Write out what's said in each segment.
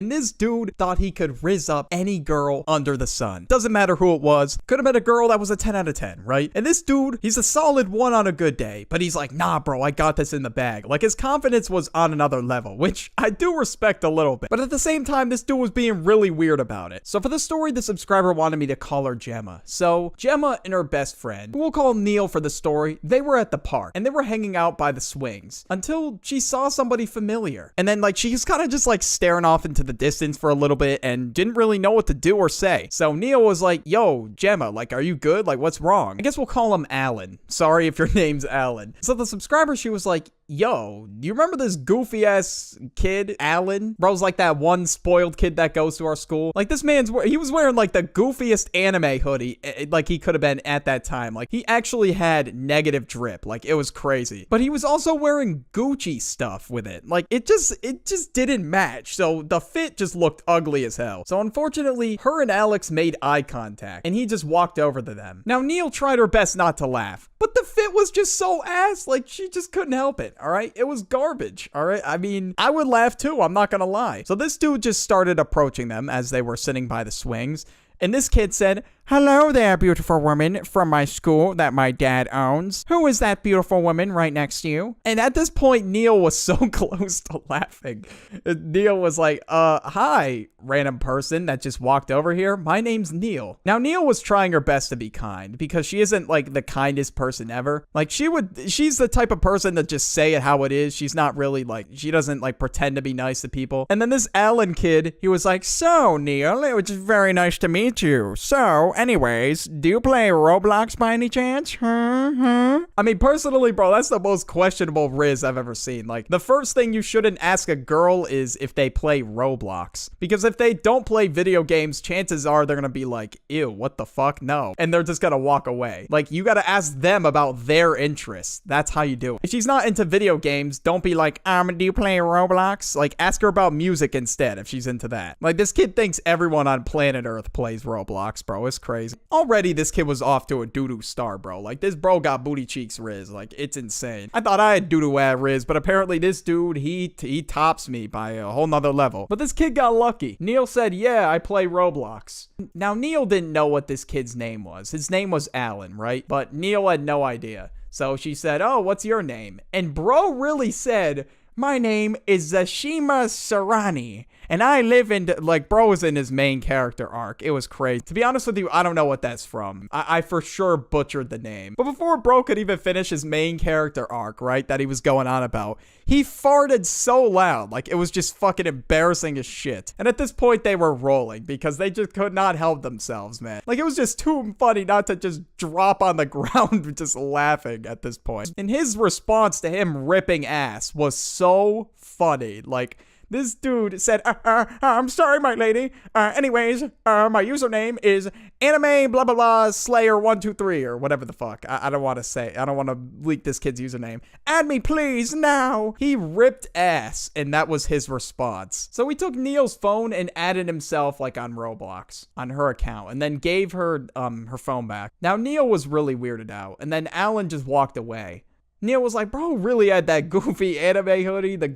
And this dude thought he could rizz up any girl under the sun. Doesn't matter who it was. Could have been a girl that was a 10 out of 10, right? And this dude, he's a solid 1 on a good day, but he's like, nah, bro, I got this in the bag. Like, his confidence was on another level, which I do respect a little bit. But at the same time, this dude was being really weird about it. So for the story, the subscriber wanted me to call her Gemma. So Gemma and her best friend, who we'll call Neil for the story, they were at the park and they were hanging out by the swings until she saw somebody familiar. And then like she was kind of just like staring off into the distance for a little bit and didn't really know what to do or say. So Neil was like, yo, Gemma, like, are you good? Like, what's wrong? I guess we'll call him Alan. Sorry if your name's Alan. So the subscriber, she was like, yo, do you remember this goofy ass kid, Alan? Bro's like that one spoiled kid that goes to our school. Like this he was wearing like the goofiest anime hoodie like he could have been at that time. Like he actually had negative drip. Like it was crazy. But he was also wearing Gucci stuff with it. Like it just didn't match. So the fit just looked ugly as hell. So unfortunately, her and Alex made eye contact and he just walked over to them. Now Neil tried her best not to laugh, but the fit was just so ass. Like she just couldn't help it. All right. It was garbage. All right. I mean, I would laugh too. I'm not going to lie. So this dude just started approaching them as they were sitting by the swings. And this kid said, hello there, beautiful woman from my school that my dad owns. Who is that beautiful woman right next to you? And at this point, Neil was so close to laughing. Neil was like, hi, random person that just walked over here. My name's Neil. Now, Neil was trying her best to be kind because she isn't like the kindest person ever. Like she's the type of person that just say it how it is. She's not really like, she doesn't like pretend to be nice to people. And then this Alan kid, he was like, so Neil, it was just very nice to meet you. So, anyways, do you play Roblox by any chance? I mean, personally, bro, that's the most questionable riz I've ever seen. Like, the first thing you shouldn't ask a girl is if they play Roblox. Because if they don't play video games, chances are they're gonna be like, ew, what the fuck? No. And they're just gonna walk away. Like, you gotta ask them about their interests. That's how you do it. If she's not into video games, don't be like, do you play Roblox? Like, ask her about music instead if she's into that. Like, this kid thinks everyone on planet Earth plays Roblox, bro. It's crazy. Already, this kid was off to a doo-doo start, bro. Like, this bro got booty cheeks riz. Like, it's insane. I thought I had doo-doo ad riz, but apparently this dude, he tops me by a whole nother level. But this kid got lucky. Neil said, yeah, I play Roblox. Now, Neil didn't know what this kid's name was. His name was Alan, right? But Neil had no idea. So she said, oh, what's your name? And bro really said, my name is Zashima Sarani, and I live in, like, bro was in his main character arc. It was crazy. To be honest with you, I don't know what that's from. I for sure butchered the name. But before bro could even finish his main character arc, right, that he was going on about, he farted so loud. Like, it was just fucking embarrassing as shit. And at this point, they were rolling because they just could not help themselves, man. Like, it was just too funny not to just drop on the ground just laughing at this point. And his response to him ripping ass was so funny. Like, this dude said, I'm sorry, my lady. Anyways, my username is anime blah blah blah slayer 123 or whatever the fuck. I don't want to say. I don't want to leak this kid's username. Add me, please, now. He ripped ass, and that was his response. So we took Neil's phone and added himself like on Roblox on her account, and then gave her her phone back. Now Neil was really weirded out, and then Alan just walked away. Neil was like, bro really had that goofy anime hoodie, the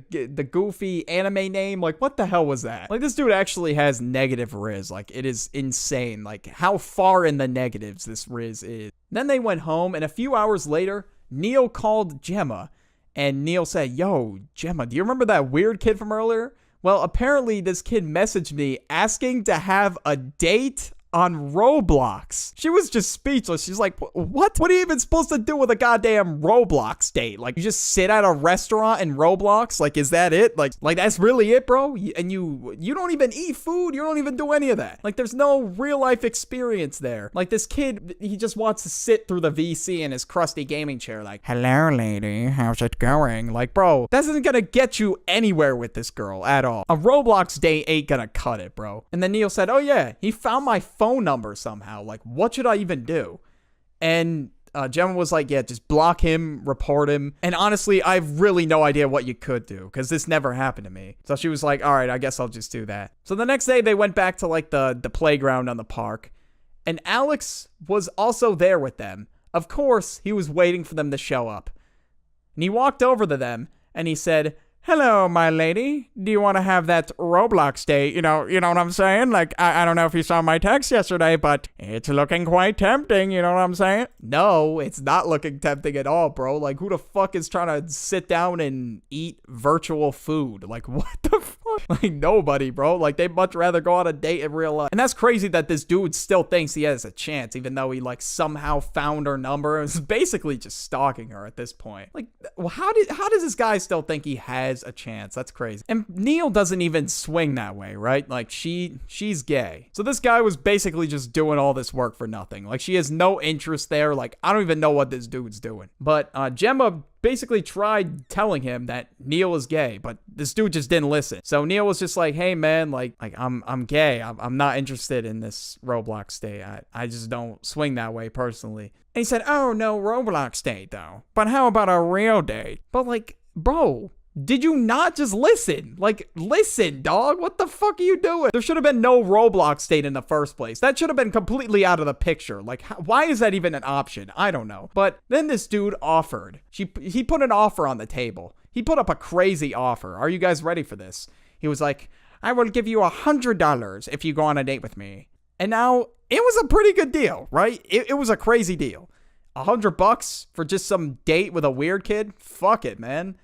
goofy anime name. Like, what the hell was that? Like, this dude actually has negative riz. Like, it is insane. Like, how far in the negatives this riz is. Then they went home, and a few hours later, Neil called Gemma. And Neil said, yo, Gemma, do you remember that weird kid from earlier? Well, apparently this kid messaged me asking to have a date on Roblox. She was just speechless. She's like, what? What are you even supposed to do with a goddamn Roblox date? Like, you just sit at a restaurant in Roblox? Like, is that it? Like that's really it, bro? And you don't even eat food. You don't even do any of that. Like, there's no real life experience there. Like, this kid, he just wants to sit through the VC in his crusty gaming chair like, hello, lady. How's it going? Like, bro, that isn't gonna get you anywhere with this girl at all. A Roblox date ain't gonna cut it, bro. And then Neil said, oh yeah, he found my phone number somehow. Like, what should I even do? And Gemma was like, yeah, just block him, report him. And honestly, I have really no idea what you could do because this never happened to me. So she was like, all right, I guess I'll just do that. So the next day they went back to like the playground on the park, and Alex was also there with them. Of course, he was waiting for them to show up. And he walked over to them and he said, hello, my lady. Do you want to have that Roblox date? You know what I'm saying? Like, I don't know if you saw my text yesterday, but it's looking quite tempting. You know what I'm saying? No, it's not looking tempting at all, bro. Like, who the fuck is trying to sit down and eat virtual food? Like, what the fuck? Like, nobody, bro. Like, they'd much rather go on a date in real life. And that's crazy that this dude still thinks he has a chance, even though he, like, somehow found her number. It's basically just stalking her at this point. Like, well, how does this guy still think he has a chance? That's crazy. And Neil doesn't even swing that way, right? Like, she's gay. So this guy was basically just doing all this work for nothing. Like, she has no interest there. Like, I don't even know what this dude's doing. But Gemma basically tried telling him that Neil is gay, but this dude just didn't listen. So Neil was just like, hey man, like I'm gay. I'm not interested in this Roblox date. I just don't swing that way personally. And he said, oh, no Roblox date though. But how about a real date? But like, bro, did you not just listen? Like, listen, dog. What the fuck are you doing? There should have been no Roblox date in the first place. That should have been completely out of the picture. Like, why is that even an option? I don't know. But then this dude offered. He put an offer on the table. He put up a crazy offer. Are you guys ready for this? He was like, I will give you $100 if you go on a date with me. And now, it was a pretty good deal, right? It was a crazy deal. $100 for just some date with a weird kid? Fuck it, man.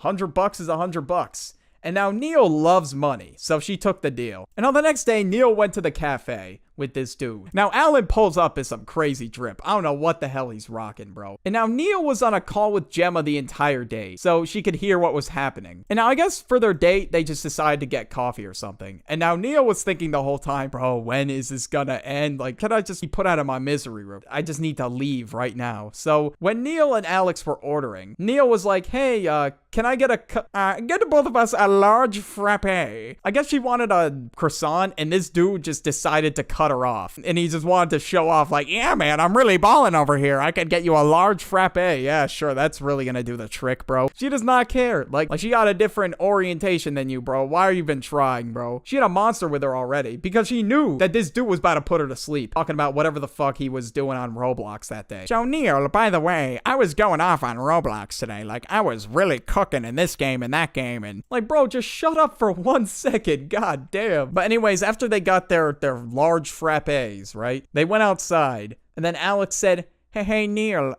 $100 is $100. And now Neil loves money, so she took the deal. And on the next day, Neil went to the cafe with this dude. Now, Alan pulls up in some crazy drip. I don't know what the hell he's rocking, bro. And now Neil was on a call with Gemma the entire day, so she could hear what was happening. And now I guess for their date, they just decided to get coffee or something. And now Neil was thinking the whole time, bro, when is this gonna end? Like, can I just be put out of my misery room? I just need to leave right now. So when Neil and Alex were ordering, Neil was like, hey, can I get get both of us a large frappe? I guess she wanted a croissant, and this dude just decided to cut her off. And he just wanted to show off, like, yeah, man, I'm really balling over here. I could get you a large frappe. Yeah, sure, that's really gonna do the trick, bro. She does not care. Like she got a different orientation than you, bro. Why are you even trying, bro? She had a monster with her already because she knew that this dude was about to put her to sleep, talking about whatever the fuck he was doing on Roblox that day. So, Neil, by the way, I was going off on Roblox today. Like, I was really cooking in this game and that game, and like, bro, just shut up for 1 second. God damn. But anyways, after they got their large frappes, right? They went outside, and then Alex said, hey, Neil,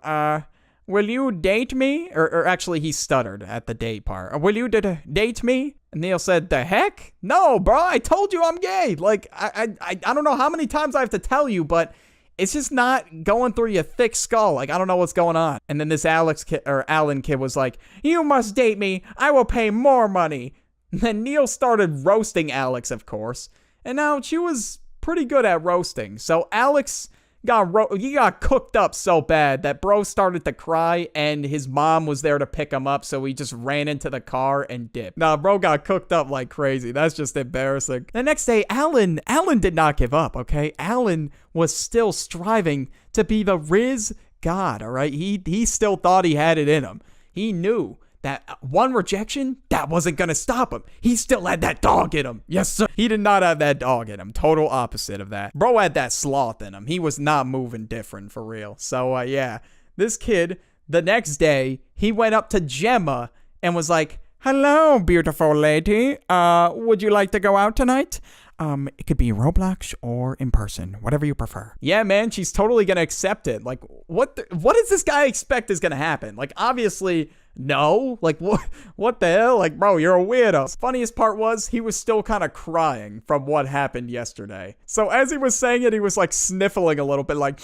will you date me? Or actually, he stuttered at the date part. Will you date me? And Neil said, the heck? No, bro, I told you I'm gay. Like, I don't know how many times I have to tell you, but it's just not going through your thick skull. Like, I don't know what's going on. And then this Alan kid was like, you must date me. I will pay more money. And then Neil started roasting Alex, of course. And now she was pretty good at roasting. So Alex got cooked up so bad that bro started to cry, and his mom was there to pick him up, so he just ran into the car and dipped. Nah, bro got cooked up like crazy. That's just embarrassing. The next day, Alan did not give up, okay? Alan was still striving to be the Riz God, all right? He still thought he had it in him. He knew that one rejection, that wasn't gonna stop him. He still had that dog in him. Yes, sir. He did not have that dog in him. Total opposite of that. Bro had that sloth in him. He was not moving different for real. So, yeah. This kid, the next day, he went up to Gemma and was like, hello, beautiful lady. Would you like to go out tonight? It could be Roblox or in person, whatever you prefer. Yeah, man, she's totally gonna accept it. Like, what does this guy expect is gonna happen? Like, obviously, no. Like, what the hell? Like, bro, you're a weirdo. Funniest part was, he was still kind of crying from what happened yesterday. So as he was saying it, he was like sniffling a little bit like,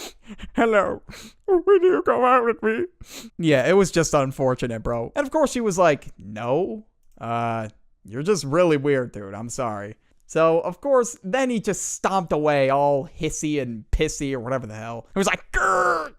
hello, will you go out with me? Yeah, it was just unfortunate, bro. And of course, she was like, no, you're just really weird, dude. I'm sorry. So, of course, then he just stomped away all hissy and pissy or whatever the hell. He was like, grr,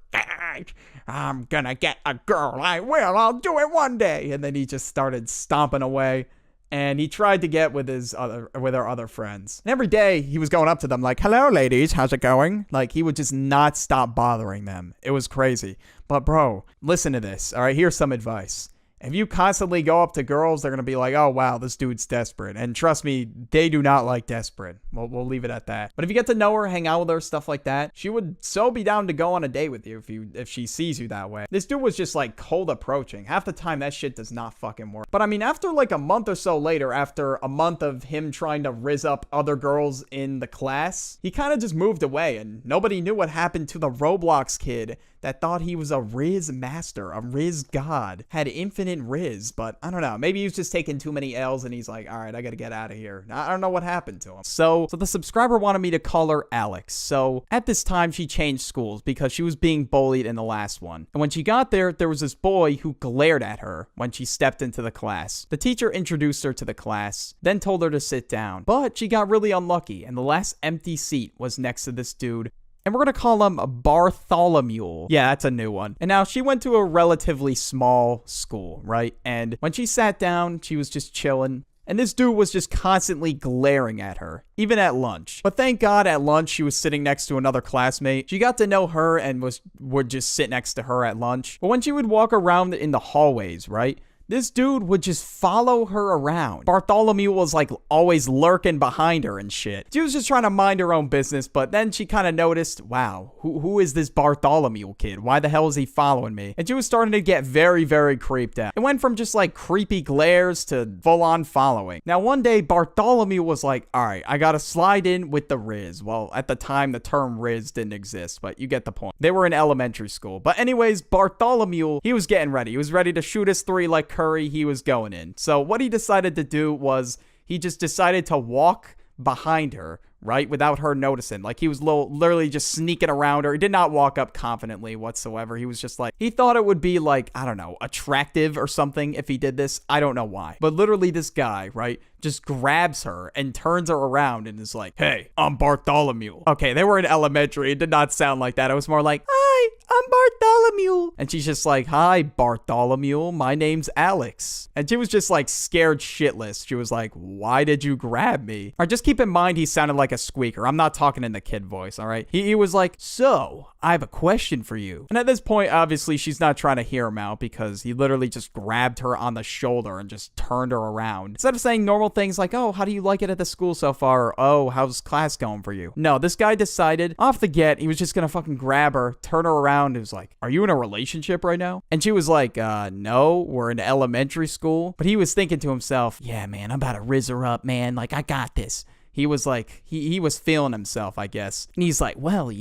I'm gonna get a girl. I will. I'll do it one day. And then he just started stomping away. And he tried to get with our other friends. And every day he was going up to them like, hello, ladies. How's it going? Like, he would just not stop bothering them. It was crazy. But, bro, listen to this. All right, here's some advice. If you constantly go up to girls, they're going to be like, oh, wow, this dude's desperate. And trust me, they do not like desperate. We'll leave it at that. But if you get to know her, hang out with her, stuff like that, she would so be down to go on a date with you if she sees you that way. This dude was just like cold approaching. Half the time, that shit does not fucking work. But I mean, after like a month or so later, after a month of him trying to rizz up other girls in the class, he kind of just moved away, and nobody knew what happened to the Roblox kid that thought he was a Riz master, a Riz god, had infinite Riz, but I don't know. Maybe he was just taking too many L's and he's like, all right, I gotta get out of here. I don't know what happened to him. So the subscriber wanted me to call her Alex. So at this time, she changed schools because she was being bullied in the last one. And when she got there, there was this boy who glared at her when she stepped into the class. The teacher introduced her to the class, then told her to sit down. But she got really unlucky, and the last empty seat was next to this dude. And we're going to call him Bartholomew. Yeah, that's a new one. And now she went to a relatively small school, right? And when she sat down, she was just chilling. And this dude was just constantly glaring at her, even at lunch. But thank God at lunch, she was sitting next to another classmate. She got to know her and would just sit next to her at lunch. But when she would walk around in the hallways, right? This dude would just follow her around. Bartholomew was like always lurking behind her and shit. She was just trying to mind her own business, but then she kind of noticed, wow, who is this Bartholomew kid? Why the hell is he following me? And she was starting to get very, very creeped out. It went from just like creepy glares to full-on following. Now, one day, Bartholomew was like, all right, I gotta slide in with the Riz. Well, at the time, the term Riz didn't exist, but you get the point. They were in elementary school. But anyways, Bartholomew, he was getting ready. He was ready to shoot his three like Curry. He was going in. So what he decided to do was he just decided to walk behind her, right? Without her noticing. Like he was literally just sneaking around her. He did not walk up confidently whatsoever. He was just like, he thought it would be like, I don't know, attractive or something if he did this. I don't know why. But literally this guy, right, just grabs her and turns her around and is like, hey, I'm Bartholomew. Okay, they were in elementary. It did not sound like that. It was more like, hi, I'm Bartholomew. And she's just like, hi, Bartholomew. My name's Alex. And she was just like scared shitless. She was like, why did you grab me? All right, just keep in mind he sounded like a squeaker. I'm not talking in the kid voice, all right? He was like, so, I have a question for you. And at this point, obviously, she's not trying to hear him out because he literally just grabbed her on the shoulder and just turned her around. Instead of saying normal things like, oh, how do you like it at the school so far? Or, oh, how's class going for you? No, this guy decided off the get, he was just gonna fucking grab her, turn her around. He was like, are you in a relationship right now? And she was like, no, we're in elementary school. But he was thinking to himself, yeah, man, I'm about to rizz her up, man. Like, I got this. He was like, he was feeling himself, I guess. And he's like, well,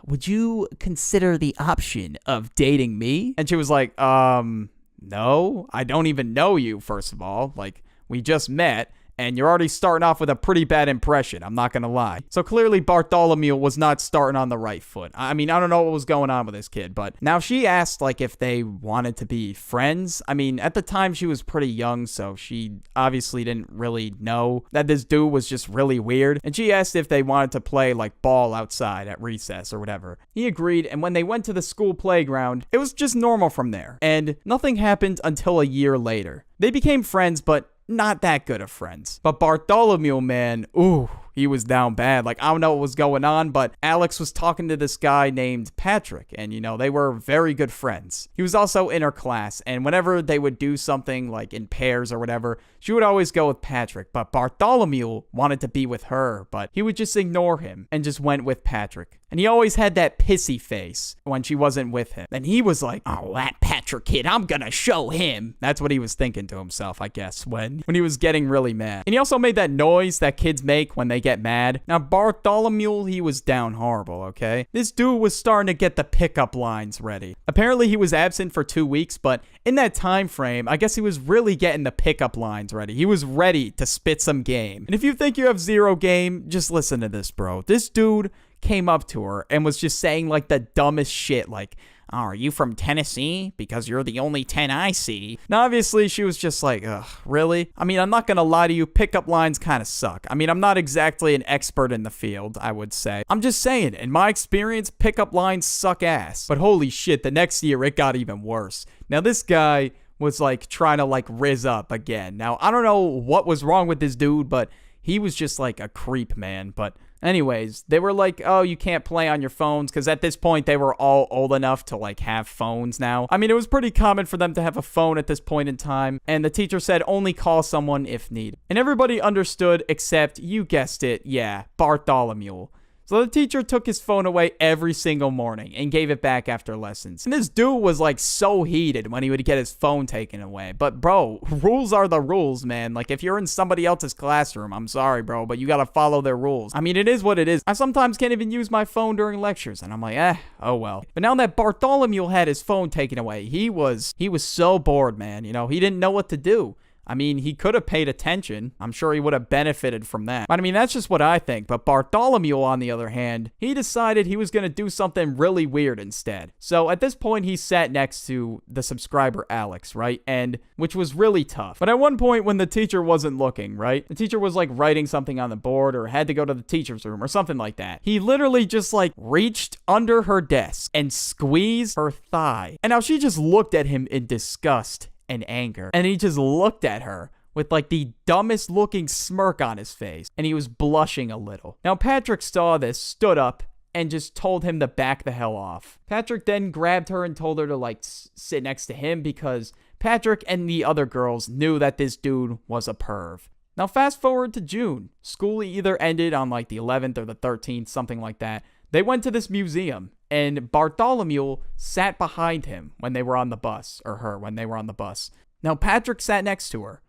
would you consider the option of dating me? And she was like, no, I don't even know you, first of all. Like, we just met. And you're already starting off with a pretty bad impression, I'm not gonna lie. So clearly Bartholomew was not starting on the right foot. I mean, I don't know what was going on with this kid, but now she asked like if they wanted to be friends. I mean, at the time she was pretty young, so she obviously didn't really know that this dude was just really weird. And she asked if they wanted to play like ball outside at recess or whatever. He agreed, and when they went to the school playground, it was just normal from there. And nothing happened until a year later. They became friends, but not that good of friends. But Bartholomew, man, ooh, he was down bad. Like, I don't know what was going on, but Alex was talking to this guy named Patrick, and, they were very good friends. He was also in her class, and whenever they would do something, like in pairs or whatever, she would always go with Patrick. But Bartholomew wanted to be with her, but he would just ignore him and just went with Patrick. And he always had that pissy face when she wasn't with him. And he was like, oh, that Patrick kid, I'm gonna show him. That's what he was thinking to himself, I guess, when he was getting really mad. And he also made that noise that kids make when they get mad. Now, Bartholomew, he was down horrible, okay? This dude was starting to get the pickup lines ready. Apparently, he was absent for 2 weeks, but in that time frame, I guess he was really getting the pickup lines ready. He was ready to spit some game. And if you think you have zero game, just listen to this, bro. This dude came up to her and was just saying like the dumbest shit, like, oh, are you from Tennessee? Because you're the only 10 I see. Now, obviously, she was just like, ugh, really? I mean, I'm not gonna lie to you, pickup lines kind of suck. I mean, I'm not exactly an expert in the field, I would say. I'm just saying, in my experience, pickup lines suck ass. But holy shit, the next year, it got even worse. Now, this guy was like trying to like rizz up again. Now, I don't know what was wrong with this dude, but he was just like a creep, man. But anyways, they were like, oh, you can't play on your phones, because at this point they were all old enough to like have phones now. I mean, it was pretty common for them to have a phone at this point in time, and the teacher said only call someone if needed. And everybody understood except, you guessed it, yeah, Bartholomew. So the teacher took his phone away every single morning and gave it back after lessons. And this dude was like so heated when he would get his phone taken away. But bro, rules are the rules, man. Like if you're in somebody else's classroom, I'm sorry, bro, but you gotta follow their rules. I mean, it is what it is. I sometimes can't even use my phone during lectures, and I'm like, oh well. But now that Bartholomew had his phone taken away, he was so bored, man. You know, he didn't know what to do. I mean, he could have paid attention. I'm sure he would have benefited from that. But I mean, that's just what I think. But Bartholomew, on the other hand, he decided he was going to do something really weird instead. So at this point, he sat next to the subscriber Alex, right? And which was really tough. But at one point when the teacher wasn't looking, right? The teacher was like writing something on the board or had to go to the teacher's room or something like that. He literally just like reached under her desk and squeezed her thigh. And now she just looked at him in disgust and anger, and he just looked at her with like the dumbest looking smirk on his face, and he was blushing a little. Now Patrick saw this, stood up, and just told him to back the hell off. Patrick then grabbed her and told her to like sit next to him, because Patrick and the other girls knew that this dude was a perv. Now fast forward to June. School either ended on like the 11th or the 13th, something like that. They went to this museum, and Bartholomew sat behind him when they were on the bus, or her when they were on the bus. Now Patrick sat next to her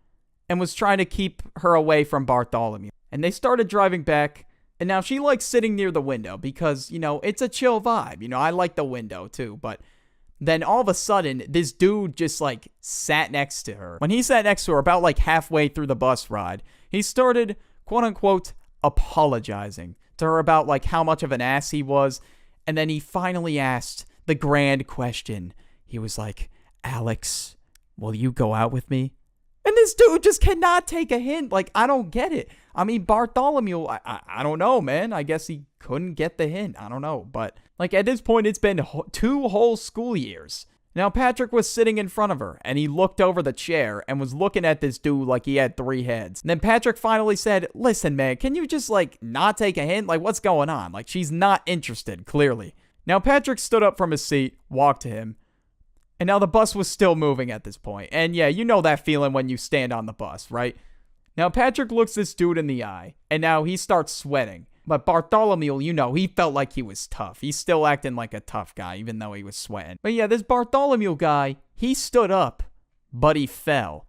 and was trying to keep her away from Bartholomew. And they started driving back, and now she likes sitting near the window because, you know, it's a chill vibe. You know, I like the window too, but then all of a sudden, this dude just like sat next to her. When he sat next to her about like halfway through the bus ride, he started, quote unquote, apologizing to her about like how much of an ass he was. And then he finally asked the grand question. He was like, Alex, will you go out with me? And this dude just cannot take a hint. Like, I don't get it. I mean, Bartholomew, I don't know, man. I guess he couldn't get the hint. I don't know. But like at this point, it's been 2 whole school years. Now, Patrick was sitting in front of her, and he looked over the chair and was looking at this dude like he had 3 heads. And then Patrick finally said, listen, man, can you just, like, not take a hint? Like, what's going on? Like, she's not interested, clearly. Now, Patrick stood up from his seat, walked to him, and now the bus was still moving at this point. And yeah, you know that feeling when you stand on the bus, right? Now, Patrick looks this dude in the eye, and now he starts sweating. But Bartholomew, you know, he felt like he was tough. He's still acting like a tough guy, even though he was sweating. But yeah, this Bartholomew guy, he stood up, but he fell.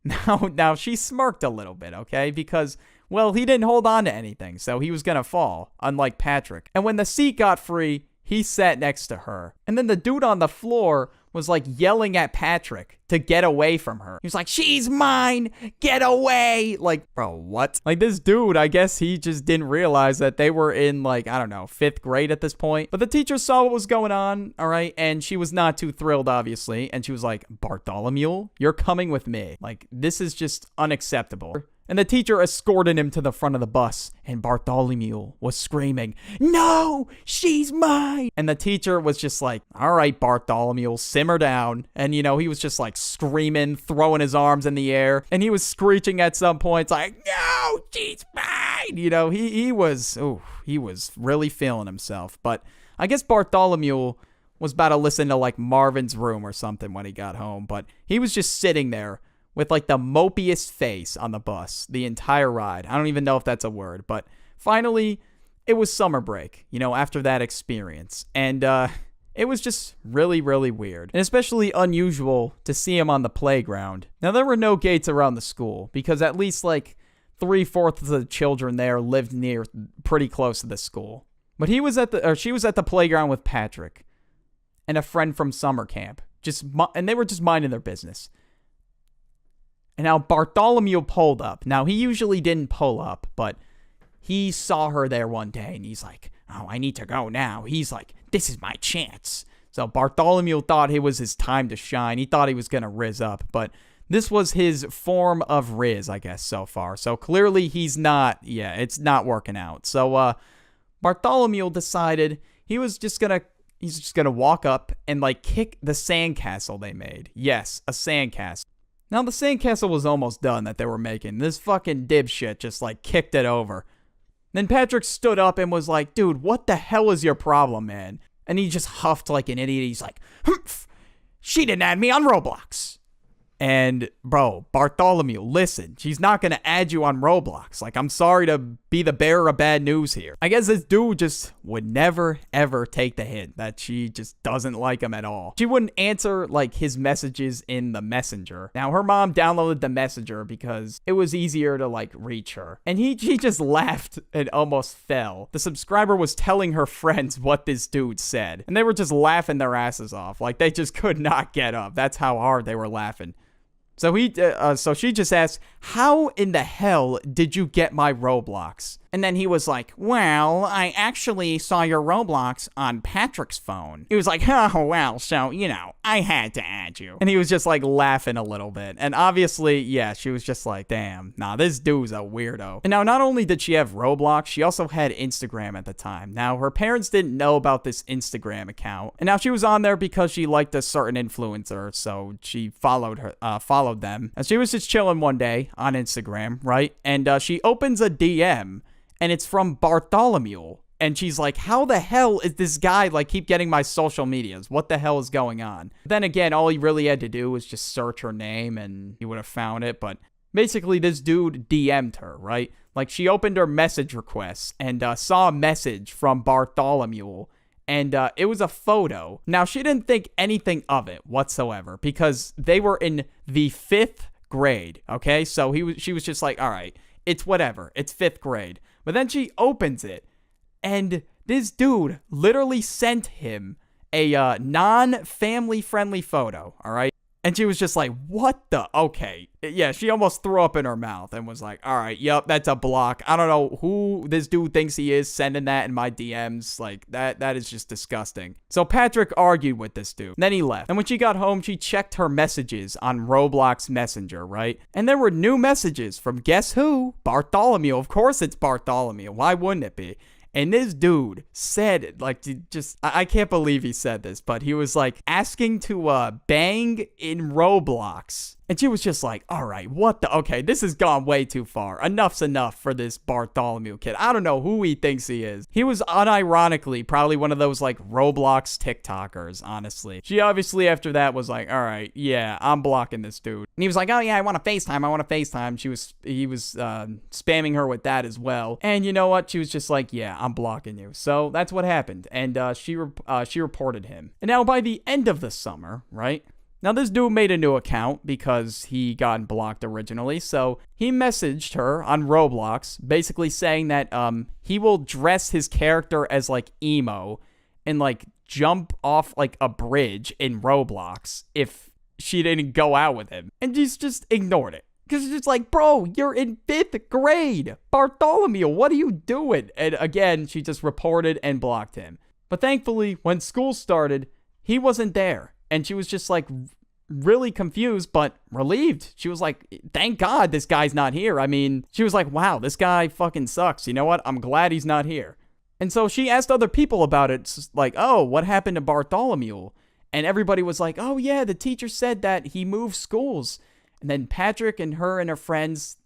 Now she smirked a little bit, okay? Because, well, he didn't hold on to anything, so he was gonna fall, unlike Patrick. And when the seat got free, he sat next to her. And then the dude on the floor was like yelling at Patrick to get away from her. He was like, she's mine, get away. Like, bro, what? Like this dude, I guess he just didn't realize that they were in like, I don't know, 5th grade at this point. But the teacher saw what was going on, all right? And she was not too thrilled, obviously. And she was like, Bartholomew, you're coming with me. Like, this is just unacceptable. And the teacher escorted him to the front of the bus, and Bartholomew was screaming, no, she's mine. And the teacher was just like, all right, Bartholomew, simmer down. And, you know, he was just like screaming, throwing his arms in the air, and he was screeching at some points like, no, she's mine. You know, he was really feeling himself. But I guess Bartholomew was about to listen to like Marvin's Room or something when he got home, but he was just sitting there with like the mopiest face on the bus the entire ride. I don't even know if that's a word, but finally it was summer break, you know, after that experience. And it was just really, really weird, and especially unusual to see him on the playground. Now, there were no gates around the school because at least like 3/4 of the children there lived near pretty close to the school. But she was at the playground with Patrick and a friend from summer camp, and they were just minding their business. And now Bartholomew pulled up. Now, he usually didn't pull up, but he saw her there one day, and he's like, oh, I need to go now. He's like, this is my chance. So Bartholomew thought it was his time to shine. He thought he was going to rizz up, but this was his form of rizz, I guess, so far. So clearly it's not working out. So Bartholomew decided he's just going to walk up and like kick the sandcastle they made. Yes, a sandcastle. Now, the sandcastle was almost done that they were making. This fucking dipshit just, like, kicked it over. Then Patrick stood up and was like, dude, what the hell is your problem, man? And he just huffed like an idiot. He's like, humph, she didn't add me on Roblox. And, bro, Bartholomew, listen, she's not going to add you on Roblox. Like, I'm sorry to be the bearer of bad news here. I guess this dude just would never, ever take the hint that she just doesn't like him at all. She wouldn't answer, like, his messages in the messenger. Now, her mom downloaded the messenger because it was easier to, like, reach her. And he just laughed and almost fell. The subscriber was telling her friends what this dude said. And they were just laughing their asses off. Like, they just could not get up. That's how hard they were laughing. So so she just asked, how in the hell did you get my Roblox? And then he was like, well, I actually saw your Roblox on Patrick's phone. He was like, oh, well, so, you know, I had to add you. And he was just like laughing a little bit. And obviously, yeah, she was just like, damn, nah, this dude's a weirdo. And now not only did she have Roblox, she also had Instagram at the time. Now, her parents didn't know about this Instagram account. And now she was on there because she liked a certain influencer. So she followed them. And she was just chilling one day on Instagram, right? And she opens a DM. And it's from Bartholomew. And she's like, how the hell is this guy, like, keep getting my social medias? What the hell is going on? Then again, all he really had to do was just search her name and he would have found it. But basically, this dude DM'd her, right? Like, she opened her message requests and saw a message from Bartholomew. And it was a photo. Now, she didn't think anything of it whatsoever because they were in the 5th grade, okay? So she was just like, all right, it's whatever. It's 5th grade. But then she opens it, and this dude literally sent him a non-family friendly photo, all right? And she was just like, what the? Okay. Yeah, she almost threw up in her mouth and was like, all right, yep, that's a block. I don't know who this dude thinks he is sending that in my DMs. Like, that is just disgusting. So Patrick argued with this dude. Then he left. And when she got home, she checked her messages on Roblox Messenger, right? And there were new messages from guess who? Bartholomew. Of course it's Bartholomew. Why wouldn't it be? And this dude said, like, I can't believe he said this, but he was, like, asking to bang in Roblox. And she was just like, all right, what the? Okay, this has gone way too far. Enough's enough for this Bartholomew kid. I don't know who he thinks he is. He was unironically probably one of those, like, Roblox TikTokers, honestly. She obviously, after that, was like, all right, yeah, I'm blocking this dude. And he was like, oh, yeah, I want to FaceTime. He was spamming her with that as well. And you know what? She was just like, yeah, I'm blocking you. So that's what happened. And she reported him. And now by the end of the summer, right? Now, this dude made a new account because he got blocked originally, so he messaged her on Roblox, basically saying that he will dress his character as, like, emo and, like, jump off, like, a bridge in Roblox if she didn't go out with him. And she's just ignored it. Because it's just like, bro, you're in 5th grade. Bartholomew, what are you doing? And again, she just reported and blocked him. But thankfully, when school started, he wasn't there. And she was just like really confused, but relieved. She was like, thank God this guy's not here. I mean, she was like, wow, this guy fucking sucks. You know what? I'm glad he's not here. And so she asked other people about it. It's like, oh, what happened to Bartholomew? And everybody was like, oh yeah, the teacher said that he moved schools. And then Patrick and her friends,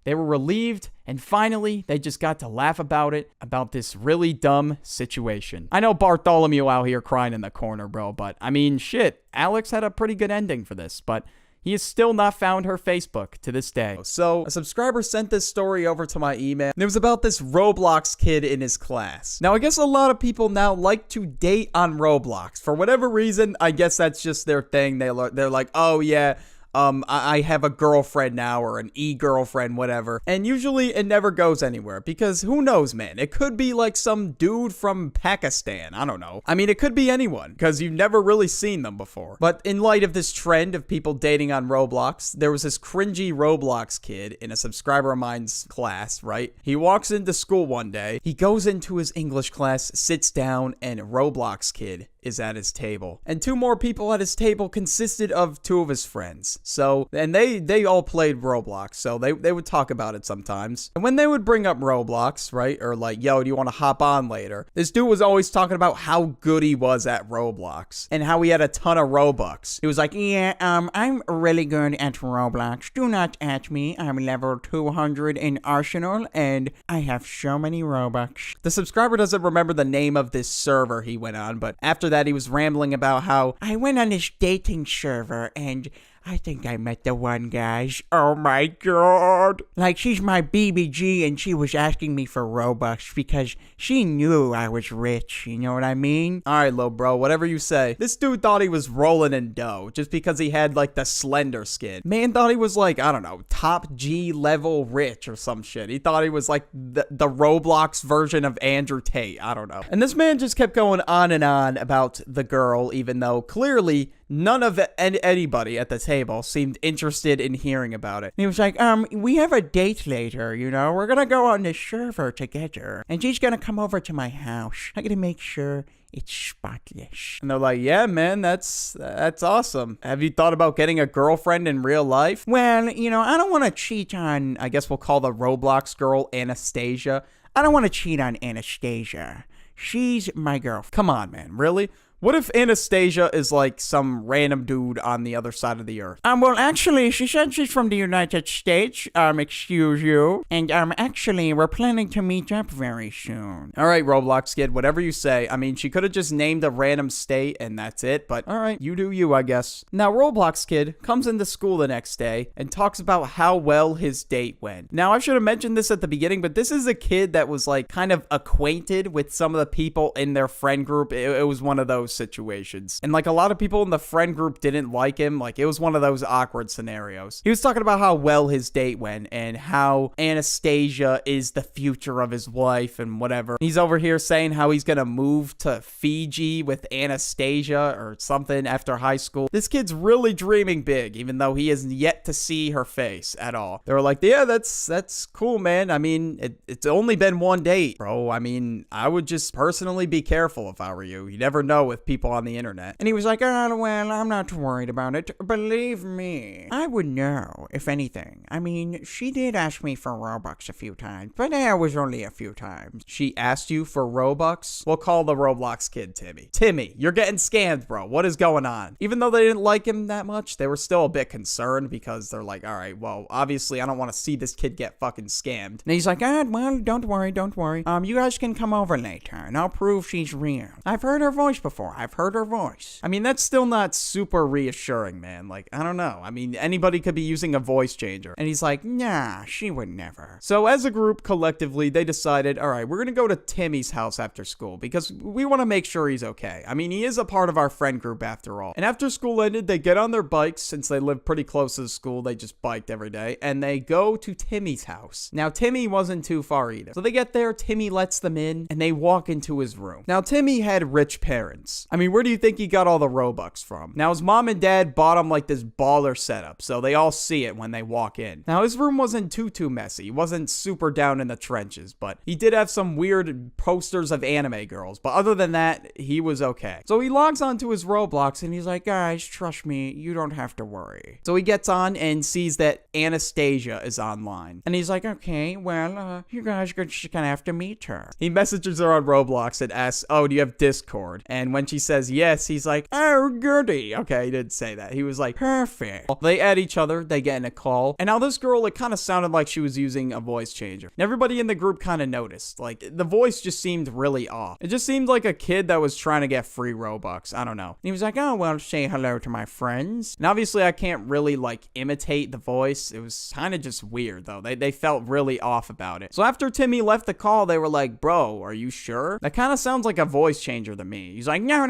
they were relieved, and finally, they just got to laugh about it, about this really dumb situation. I know Bartholomew out here crying in the corner, bro, but I mean, shit, Alex had a pretty good ending for this, but he has still not found her Facebook to this day. So, a subscriber sent this story over to my email, and it was about this Roblox kid in his class. Now, I guess a lot of people now like to date on Roblox. For whatever reason, I guess that's just their thing. They're like, oh yeah, I have a girlfriend now, or an e-girlfriend, whatever. And usually it never goes anywhere because who knows, man? It could be like some dude from Pakistan. I don't know. I mean, it could be anyone because you've never really seen them before. But in light of this trend of people dating on Roblox, there was this cringy Roblox kid in a subscriber of mine's class, right? He walks into school one day. He goes into his English class, sits down, and a Roblox kid is at his table. And 2 more people at his table consisted of 2 of his friends. So, and they all played Roblox, so they would talk about it sometimes. And when they would bring up Roblox, right, or like, yo, do you want to hop on later? This dude was always talking about how good he was at Roblox and how he had a ton of Robux. He was like, yeah, I'm really good at Roblox. Do not at me. I'm level 200 in Arsenal, and I have so many Robux. The subscriber doesn't remember the name of this server he went on, but after that he was rambling about how I went on this dating server, and I think I met the one, guys. Oh my god. Like, she's my BBG, and she was asking me for Robux because she knew I was rich. You know what I mean? Alright, little bro, whatever you say. This dude thought he was rolling in dough just because he had, like, the slender skin. Man thought he was, like, I don't know, top G level rich or some shit. He thought he was, like, the Roblox version of Andrew Tate. I don't know. And this man just kept going on and on about the girl, even though clearly none of anybody at the table seemed interested in hearing about it. And he was like, we have a date later, you know? We're gonna go on this server together. And she's gonna come over to my house. I'm gonna make sure it's spotless. And they're like, yeah, man, that's awesome. Have you thought about getting a girlfriend in real life? Well, you know, I don't want to cheat on, I guess we'll call the Roblox girl Anastasia. I don't want to cheat on Anastasia. She's my girlfriend. Come on, man, really? What if Anastasia is like some random dude on the other side of the earth? Well, actually, she said she's from the United States. Excuse you. And, actually, we're planning to meet up very soon. All right, Roblox kid, whatever you say. I mean, she could have just named a random state and that's it, but all right, you do you, I guess. Now, Roblox kid comes into school the next day and talks about how well his date went. Now, I should have mentioned this at the beginning, but this is a kid that was like kind of acquainted with some of the people in their friend group. It was one of those situations. And like a lot of people in the friend group didn't like him. Like it was one of those awkward scenarios. He was talking about how well his date went and how Anastasia is the future of his life and whatever. He's over here saying how he's gonna move to Fiji with Anastasia or something after high school. This kid's really dreaming big, even though he has yet to see her face at all. They were like, yeah, that's cool, man. I mean, it's only been one date, bro. I mean, I would just personally be careful if I were you. You never know with people on the internet. And he was like, oh, well, I'm not worried about it. Believe me, I would know, if anything. I mean, she did ask me for Robux a few times, but it was only a few times. She asked you for Robux? We'll call the Roblox kid Timmy. Timmy, you're getting scammed, bro. What is going on? Even though they didn't like him that much, they were still a bit concerned because they're like, all right, well, obviously I don't want to see this kid get fucking scammed. And he's like, well, don't worry. You guys can come over later and I'll prove she's real. I've heard her voice before. I've heard her voice. I mean, that's still not super reassuring, man. Like, I don't know. I mean, anybody could be using a voice changer. And he's like, nah, she would never. So as a group, collectively, they decided, all right, we're going to go to Timmy's house after school because we want to make sure he's okay. I mean, he is a part of our friend group after all. And after school ended, they get on their bikes. Since they live pretty close to the school, they just biked every day. And they go to Timmy's house. Now, Timmy wasn't too far either. So they get there, Timmy lets them in, and they walk into his room. Now, Timmy had rich parents. I mean, where do you think he got all the Robux from? Now, his mom and dad bought him like this baller setup, so they all see it when they walk in. Now, his room wasn't too messy. He wasn't super down in the trenches, but he did have some weird posters of anime girls. But other than that, he was okay. So he logs onto his Roblox and he's like, guys, trust me, you don't have to worry. So he gets on and sees that Anastasia is online. And he's like, okay, well, you guys are just gonna have to meet her. He messages her on Roblox and asks, oh, do you have Discord? And when she says yes, he's like, oh, goody. Okay, he didn't say that. He was like, perfect. They add each other, they get in a call. And now this girl, it kind of sounded like she was using a voice changer. And everybody in the group kind of noticed. Like, the voice just seemed really off. It just seemed like a kid that was trying to get free Robux. I don't know. And he was like, oh, well, say hello to my friends. And obviously, I can't really, like, imitate the voice. It was kind of just weird, though. They felt really off about it. So after Timmy left the call, they were like, bro, are you sure? That kind of sounds like a voice changer to me. He's like, no,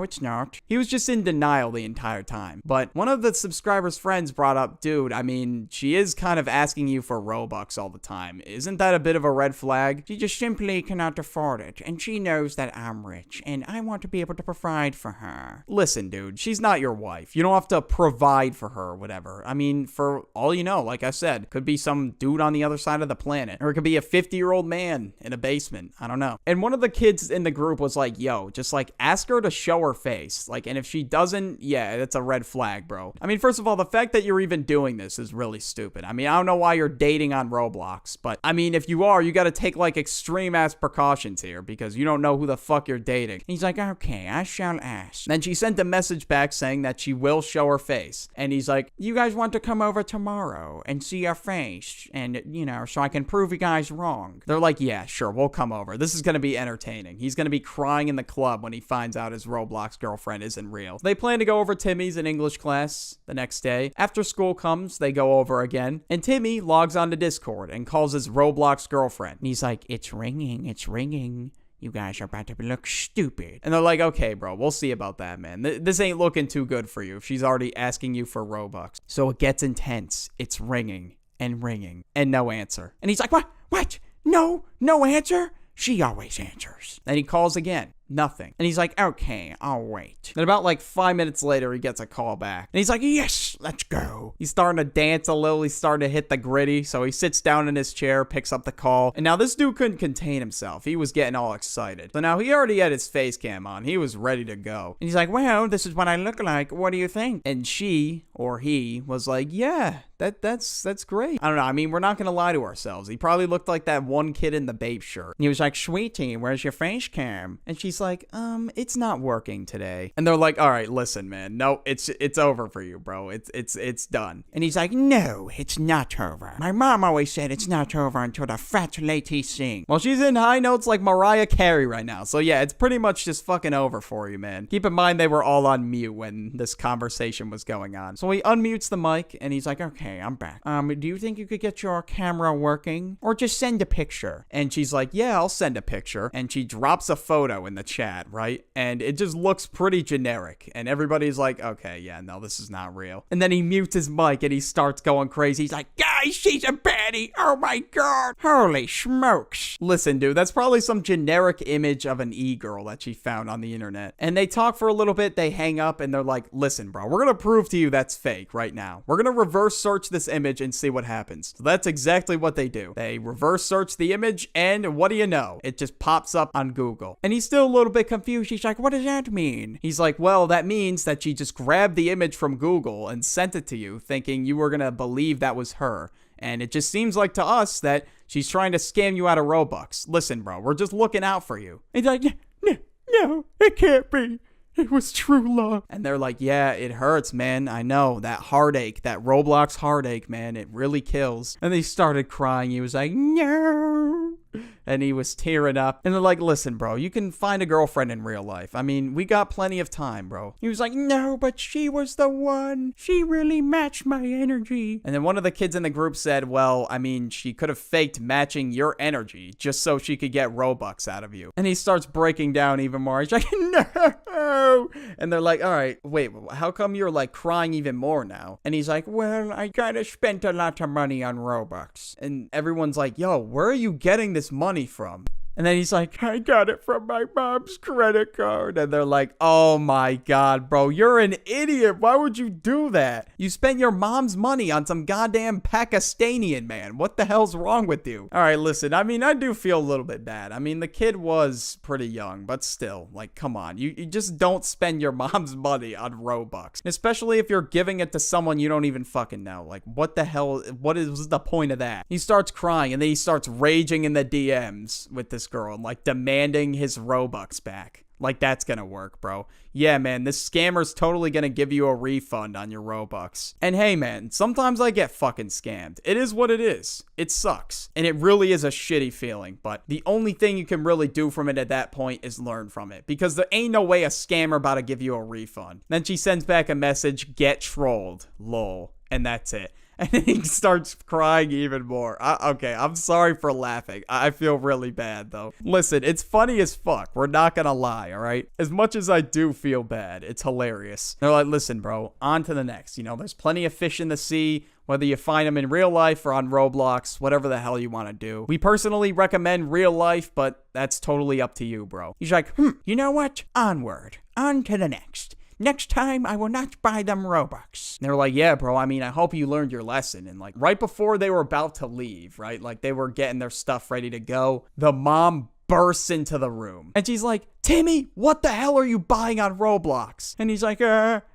it's not. He was just in denial the entire time. But one of the subscribers' friends brought up, dude, I mean, she is kind of asking you for Robux all the time. Isn't that a bit of a red flag? She just simply cannot afford it, and she knows that I'm rich, and I want to be able to provide for her. Listen, dude, she's not your wife. You don't have to provide for her or whatever. I mean, for all you know, like I said, could be some dude on the other side of the planet, or it could be a 50-year-old man in a basement. I don't know. And one of the kids in the group was like, yo, just like ask her to show her face. Like, and if she doesn't, yeah, that's a red flag, bro. I mean, first of all, the fact that you're even doing this is really stupid. I mean, I don't know why you're dating on Roblox, but I mean, if you are, you got to take like extreme ass precautions here because you don't know who the fuck you're dating. He's like, okay, I shall ask. Then she sent a message back saying that she will show her face. And he's like, you guys want to come over tomorrow and see your face and, you know, so I can prove you guys wrong. They're like, yeah, sure, we'll come over. This is going to be entertaining. He's going to be crying in the club when he finds out his Roblox girlfriend isn't real. They plan to go over Timmy's in English class the next day. After school comes, they go over again. And Timmy logs onto Discord and calls his Roblox girlfriend. And he's like, it's ringing, it's ringing. You guys are about to look stupid. And they're like, okay, bro, we'll see about that, man. This ain't looking too good for you if she's already asking you for Robux. So it gets intense. It's ringing and ringing and no answer. And he's like, what? What? No answer? She always answers. Then he calls again. Nothing. And he's like, okay, I'll wait. And about like 5 minutes later, he gets a call back. And he's like, yes, let's go. He's starting to dance a little. He's starting to hit the gritty. So he sits down in his chair, picks up the call. And now this dude couldn't contain himself. He was getting all excited. So now he already had his face cam on. He was ready to go. And he's like, well, this is what I look like. What do you think? And she, or he, was like, yeah, that's great. I don't know. I mean, we're not going to lie to ourselves. He probably looked like that one kid in the Babe shirt. And he was like, sweetie, where's your face cam? And she's like, it's not working today. And they're like, all right, listen, man. No, it's over for you, bro. It's done. And he's like, no, it's not over. My mom always said it's not over until the fat lady sings. Well, she's in high notes like Mariah Carey right now. So yeah, it's pretty much just fucking over for you, man. Keep in mind they were all on mute when this conversation was going on. So he unmutes the mic and he's like, okay, I'm back. Do you think you could get your camera working? Or just send a picture? And she's like, yeah, I'll send a picture. And she drops a photo in the chat, right? And it just looks pretty generic. And everybody's like, okay, yeah, no, this is not real. And then he mutes his mic and he starts going crazy. He's like, guys, she's a baddie. Oh my God. Holy smokes. Listen, dude, that's probably some generic image of an e-girl that she found on the internet. And they talk for a little bit. They hang up and they're like, listen, bro, we're going to prove to you that's fake right now. We're going to reverse search this image and see what happens. So that's exactly what they do. They reverse search the image and what do you know? It just pops up on Google. And he's still a little bit confused. She's like, what does that mean? He's like, well, that means that she just grabbed the image from Google and sent it to you thinking you were going to believe that was her. And it just seems like to us that she's trying to scam you out of Robux. Listen, bro, we're just looking out for you. He's like, no, it can't be. It was true love. And they're like, yeah, it hurts, man. I know. That heartache, that Roblox heartache, man, it really kills. And they started crying. He was like, no. And he was tearing up. And they're like, listen, bro, you can find a girlfriend in real life. I mean, we got plenty of time, bro. He was like, no, but she was the one. She really matched my energy. And then one of the kids in the group said, well, I mean, she could have faked matching your energy just so she could get Robux out of you. And he starts breaking down even more. He's like, no. And they're like, all right, wait, how come you're like crying even more now? And he's like, well, I kind of spent a lot of money on Robux. And everyone's like, yo, where are you getting this money from? And then he's like, I got it from my mom's credit card. And they're like, oh my God, bro, you're an idiot. Why would you do that? You spent your mom's money on some goddamn Pakistani man. What the hell's wrong with you? All right, listen, I mean, I do feel a little bit bad. I mean, the kid was pretty young, but still, like, come on. You just don't spend your mom's money on Robux. Especially if you're giving it to someone you don't even fucking know. Like, what the hell? What is the point of that? He starts crying and then he starts raging in the DMs with this girl and like demanding his Robux back. Like that's gonna work, bro. Yeah, man, this scammer's totally gonna give you a refund on your Robux. And hey, man, sometimes I get fucking scammed. It is what it is. It sucks. And it really is a shitty feeling. But the only thing you can really do from it at that point is learn from it. Because there ain't no way a scammer about to give you a refund. Then she sends back a message, get trolled, lol. And that's it. And then he starts crying even more. Okay, I'm sorry for laughing. I feel really bad, though. Listen, it's funny as fuck. We're not gonna lie, all right? As much as I do feel bad, it's hilarious. They're like, listen, bro, on to the next. You know, there's plenty of fish in the sea, whether you find them in real life or on Roblox, whatever the hell you want to do. We personally recommend real life, but that's totally up to you, bro. He's like, you know what? Onward. On to the next. Next time, I will not buy them Robux. And they were like, yeah, bro, I mean, I hope you learned your lesson. And like right before they were about to leave, right? Like they were getting their stuff ready to go. The mom bursts into the room. And she's like, Timmy, what the hell are you buying on Roblox? And he's like,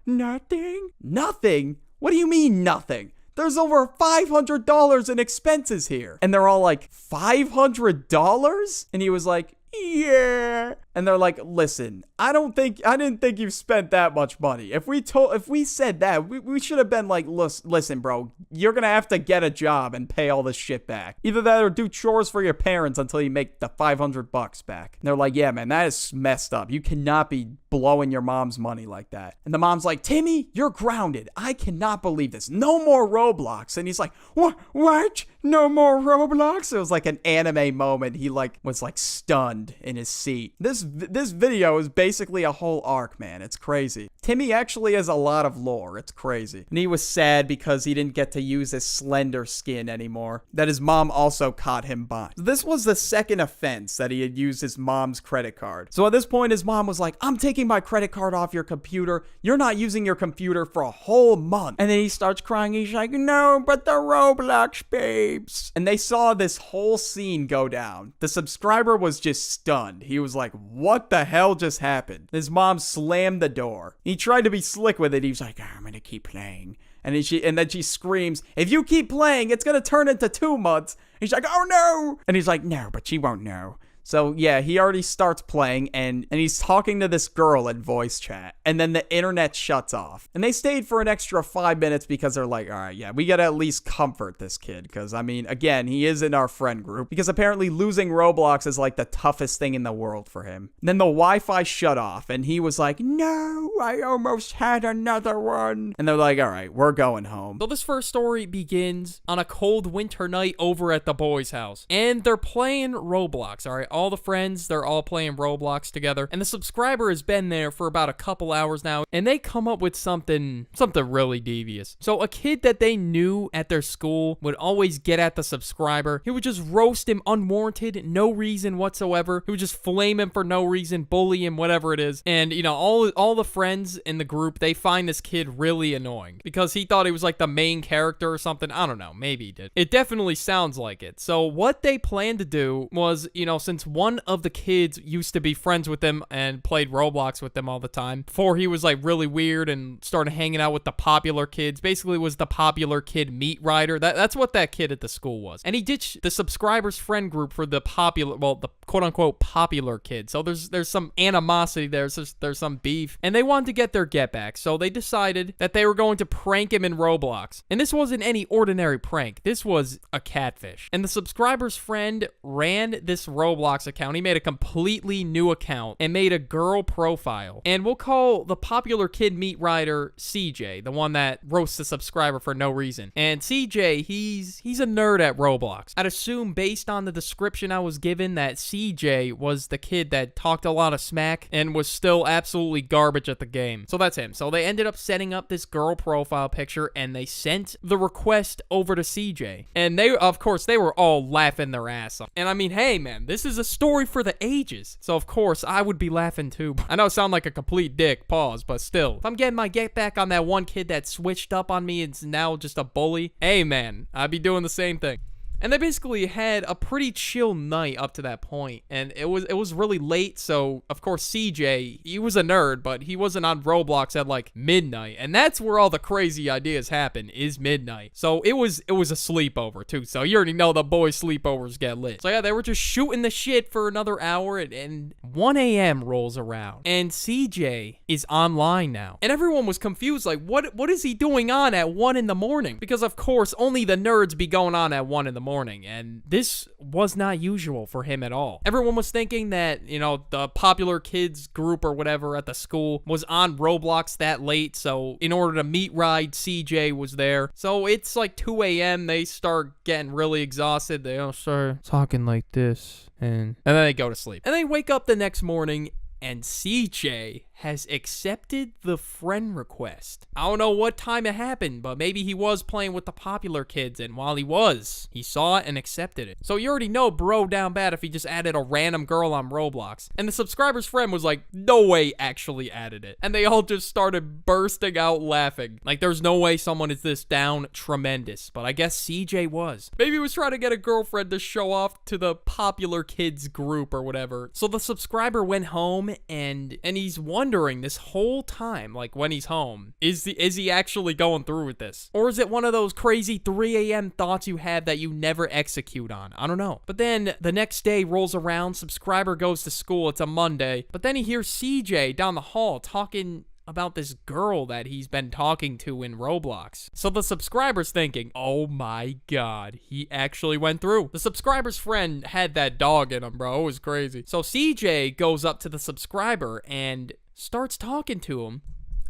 nothing. Nothing? What do you mean nothing? There's over $500 in expenses here. And they're all like, $500? And he was like, yeah. And they're like, listen, I didn't think you spent that much money. If we said that, we should have been like, listen, bro, you're gonna have to get a job and pay all this shit back. Either that or do chores for your parents until you make the $500 back. And they're like, yeah, man, that is messed up. You cannot be blowing your mom's money like that. And the mom's like, Timmy, you're grounded. I cannot believe this. No more Roblox. And he's like, what? No more Roblox? It was like an anime moment. He was stunned in his seat. This video is basically a whole arc, man. It's crazy. Timmy actually has a lot of lore. It's crazy. And he was sad because he didn't get to use his slender skin anymore that his mom also caught him by. This was the second offense that he had used his mom's credit card. So at this point, his mom was like, I'm taking my credit card off your computer. You're not using your computer for a whole month. And then he starts crying. He's like, no, but the Roblox babes. And they saw this whole scene go down. The subscriber was just stunned. He was like, what the hell just happened? His mom slammed the door. He tried to be slick with it. He was like, I'm gonna keep playing. And then she screams, if you keep playing, it's gonna turn into 2 months. He's like, oh no. And he's like, no, but she won't know. So yeah, he already starts playing and he's talking to this girl in voice chat. And then the internet shuts off. And they stayed for an extra 5 minutes because they're like, all right, yeah, we gotta at least comfort this kid. Because, I mean, again, he is in our friend group. Because apparently losing Roblox is like the toughest thing in the world for him. And then the Wi-Fi shut off and he was like, no, I almost had another one. And they're like, all right, we're going home. So this first story begins on a cold winter night over at the boys' house. And they're playing Roblox, all right? All the friends, they're all playing Roblox together. And the subscriber has been there for about a couple hours now. And they come up with something really devious. So a kid that they knew at their school would always get at the subscriber. He would just roast him unwarranted, no reason whatsoever. He would just flame him for no reason, bully him, whatever it is. And, you know, all the friends in the group, they find this kid really annoying because he thought he was like the main character or something. I don't know. Maybe he did. It definitely sounds like it. So what they planned to do was, you know, since one of the kids used to be friends with them and played Roblox with them all the time before he was like really weird and started hanging out with the popular kids, basically was the popular kid meat rider. That's what that kid at the school was. And he ditched the subscribers friend group for the popular, well, the quote unquote popular kid. So there's some animosity there. There's some beef and they wanted to get their get back. So they decided that they were going to prank him in Roblox. And this wasn't any ordinary prank. This was a catfish. And the subscriber's friend ran this Roblox account. He made a completely new account and made a girl profile. And we'll call the popular kid meat rider CJ, the one that roasts the subscriber for no reason. And CJ, he's a nerd at Roblox. I'd assume based on the description I was given that CJ was the kid that talked a lot of smack and was still absolutely garbage at the game. So that's him. So they ended up setting up this girl profile picture and they sent the request over to CJ. And they, of course, they were all laughing their ass off. And I mean, hey man, this is a story for the ages. So of course, I would be laughing too. I know I sound like a complete dick, pause, but still. If I'm getting my get back on that one kid that switched up on me and is now just a bully, hey man, I'd be doing the same thing. And they basically had a pretty chill night up to that point, and it was really late, so of course CJ, he was a nerd, but he wasn't on Roblox at like midnight, and that's where all the crazy ideas happen, is midnight. So it was a sleepover too, so you already know the boys' sleepovers get lit. So yeah, they were just shooting the shit for another hour, and 1 a.m. rolls around, and CJ is online now, and everyone was confused, like what is he doing on at 1 in the morning? Because of course, only the nerds be going on at 1 in the morning, and this was not usual for him at all. Everyone was thinking that, you know, the popular kids group or whatever at the school was on Roblox that late, so in order to meet ride, CJ was there. So it's like 2 a.m. They start getting really exhausted. They all start talking like this, and then they go to sleep. And they wake up the next morning and CJ has accepted the friend request. I don't know what time it happened, but maybe he was playing with the popular kids, and while he was, he saw it and accepted it. So you already know bro down bad if he just added a random girl on Roblox. And the subscriber's friend was like, no way actually added it. And they all just started bursting out laughing. Like, there's no way someone is this down tremendous. But I guess CJ was. Maybe he was trying to get a girlfriend to show off to the popular kids group or whatever. So the subscriber went home and he's wondering this whole time, like when he's home, is he actually going through with this? Or is it one of those crazy 3 a.m. thoughts you have that you never execute on? I don't know. But then the next day rolls around, subscriber goes to school, it's a Monday, but then he hears CJ down the hall talking about this girl that he's been talking to in Roblox. So the subscriber's thinking, oh my god, he actually went through. The subscriber's friend had that dog in him, bro. It was crazy. So CJ goes up to the subscriber and starts talking to him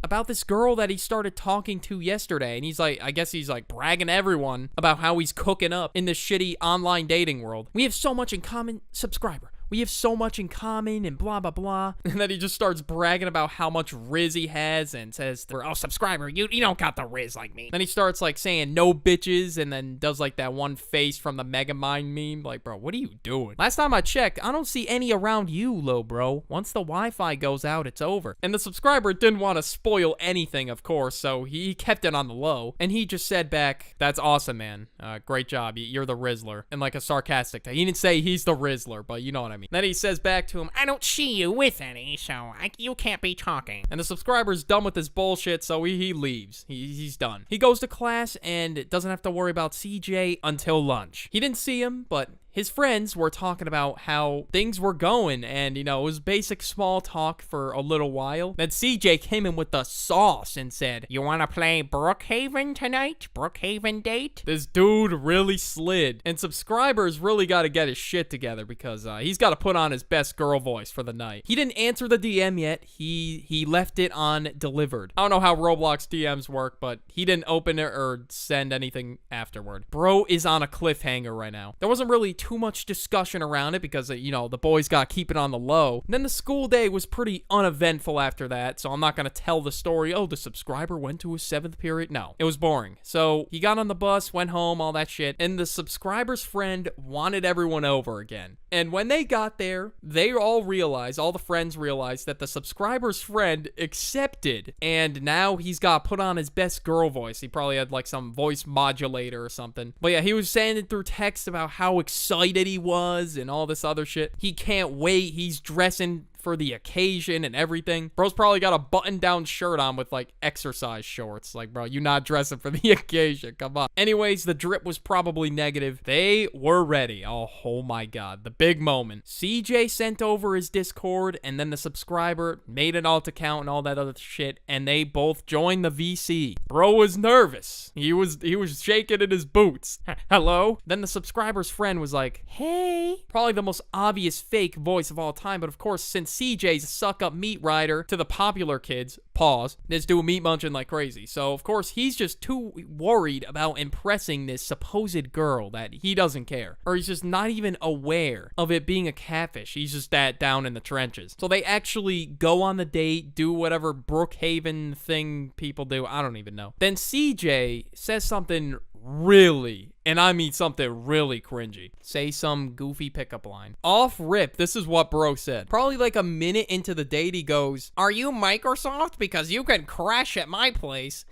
about this girl that he started talking to yesterday. And he's like, I guess he's like bragging to everyone about how he's cooking up in this shitty online dating world. We have so much in common, subscriber. We have so much in common and blah, blah, blah. And then he just starts bragging about how much Riz he has and says, oh, subscriber, you don't got the Riz like me. Then he starts like saying no bitches and then does like that one face from the Megamind meme. Like, bro, what are you doing? Last time I checked, I don't see any around you, low bro. Once the Wi-Fi goes out, it's over. And the subscriber didn't want to spoil anything, of course, so he kept it on the low. And he just said back, that's awesome, man. Great job. You're the Rizzler. And like a sarcastic thing. He didn't say he's the Rizzler, but you know what I mean. Then he says back to him, I don't see you with any, so you can't be talking. And the subscriber's done with this bullshit, so he leaves. He's done. He goes to class and doesn't have to worry about CJ until lunch. He didn't see him, but his friends were talking about how things were going, and, you know, it was basic small talk for a little while. Then CJ came in with the sauce and said, you want to play Brookhaven tonight? Brookhaven date? This dude really slid. And subscribers really got to get his shit together because he's got to put on his best girl voice for the night. He didn't answer the DM yet. He left it on delivered. I don't know how Roblox DMs work, but he didn't open it or send anything afterward. Bro is on a cliffhanger right now. There wasn't really too much discussion around it because, you know, the boys got to keep it on the low. And then the school day was pretty uneventful after that, so I'm not going to tell the story, oh, the subscriber went to his 7th period. No, it was boring. So he got on the bus, went home, all that shit, and the subscriber's friend wanted everyone over again. And when they got there, they all the friends realized that the subscriber's friend accepted, and now he's got put on his best girl voice. He probably had like some voice modulator or something. But yeah, he was saying it through text about how excited he was and all this other shit. He can't wait. He's dressing for the occasion and everything. Bro's probably got a button-down shirt on with like exercise shorts. Like, bro, you're not dressing for the occasion. Come on. Anyways, the drip was probably negative. They were ready. Oh my god. The big moment. CJ sent over his Discord, and then the subscriber made an alt account and all that other shit, and they both joined the VC. Bro was nervous. He was shaking in his boots. Hello? Then the subscriber's friend was like, hey. Probably the most obvious fake voice of all time, but of course, since CJ's a suck-up meat rider to the popular kids, pause, is doing meat munching like crazy. So, of course, he's just too worried about impressing this supposed girl that he doesn't care. Or he's just not even aware of it being a catfish. He's just that down in the trenches. So they actually go on the date, do whatever Brookhaven thing people do. I don't even know. Then CJ says something really, and I mean something really cringy. Say some goofy pickup line. Off rip, this is what bro said. Probably like a minute into the date, he goes, are you Microsoft? Because you can crash at my place.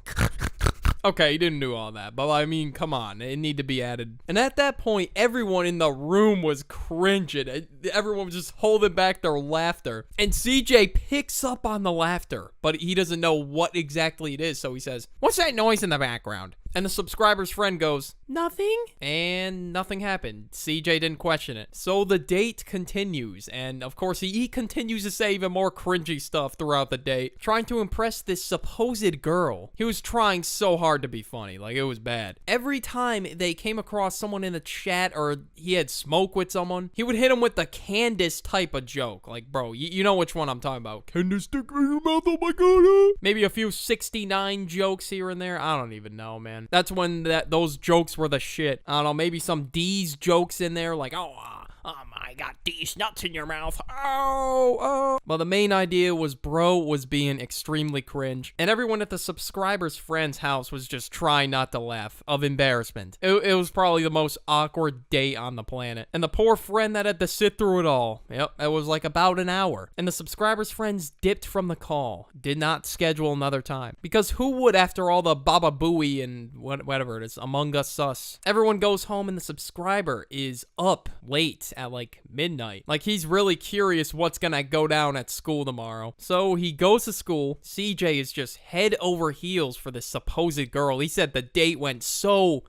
Okay, he didn't do all that, but I mean, come on, it need to be added. And at that point, everyone in the room was cringing. Everyone was just holding back their laughter. And CJ picks up on the laughter, but he doesn't know what exactly it is, so he says, what's that noise in the background? And the subscriber's friend goes, nothing? And nothing happened. CJ didn't question it. So the date continues. And of course, he continues to say even more cringy stuff throughout the date, trying to impress this supposed girl. He was trying so hard to be funny. Like, it was bad. Every time they came across someone in the chat or he had smoke with someone, he would hit him with the Candace type of joke. Like, bro, you know which one I'm talking about. Candace, stick in your mouth, oh my god. Maybe a few 69 jokes here and there. I don't even know, man. That's when those jokes were the shit. I don't know, maybe some D's jokes in there, like, oh, I got these nuts in your mouth. Oh. Well, the main idea was bro was being extremely cringe, and everyone at the subscriber's friend's house was just trying not to laugh of embarrassment. It was probably the most awkward date on the planet, and the poor friend that had to sit through it all. Yep, it was like about an hour, and the subscriber's friends dipped from the call, did not schedule another time, because who would after all the Baba Booey and whatever it is, Among Us sus. Everyone goes home and the subscriber is up late at like midnight. Like he's really curious what's gonna go down at school tomorrow. So he goes to school. CJ is just head over heels for this supposed girl. He said the date went so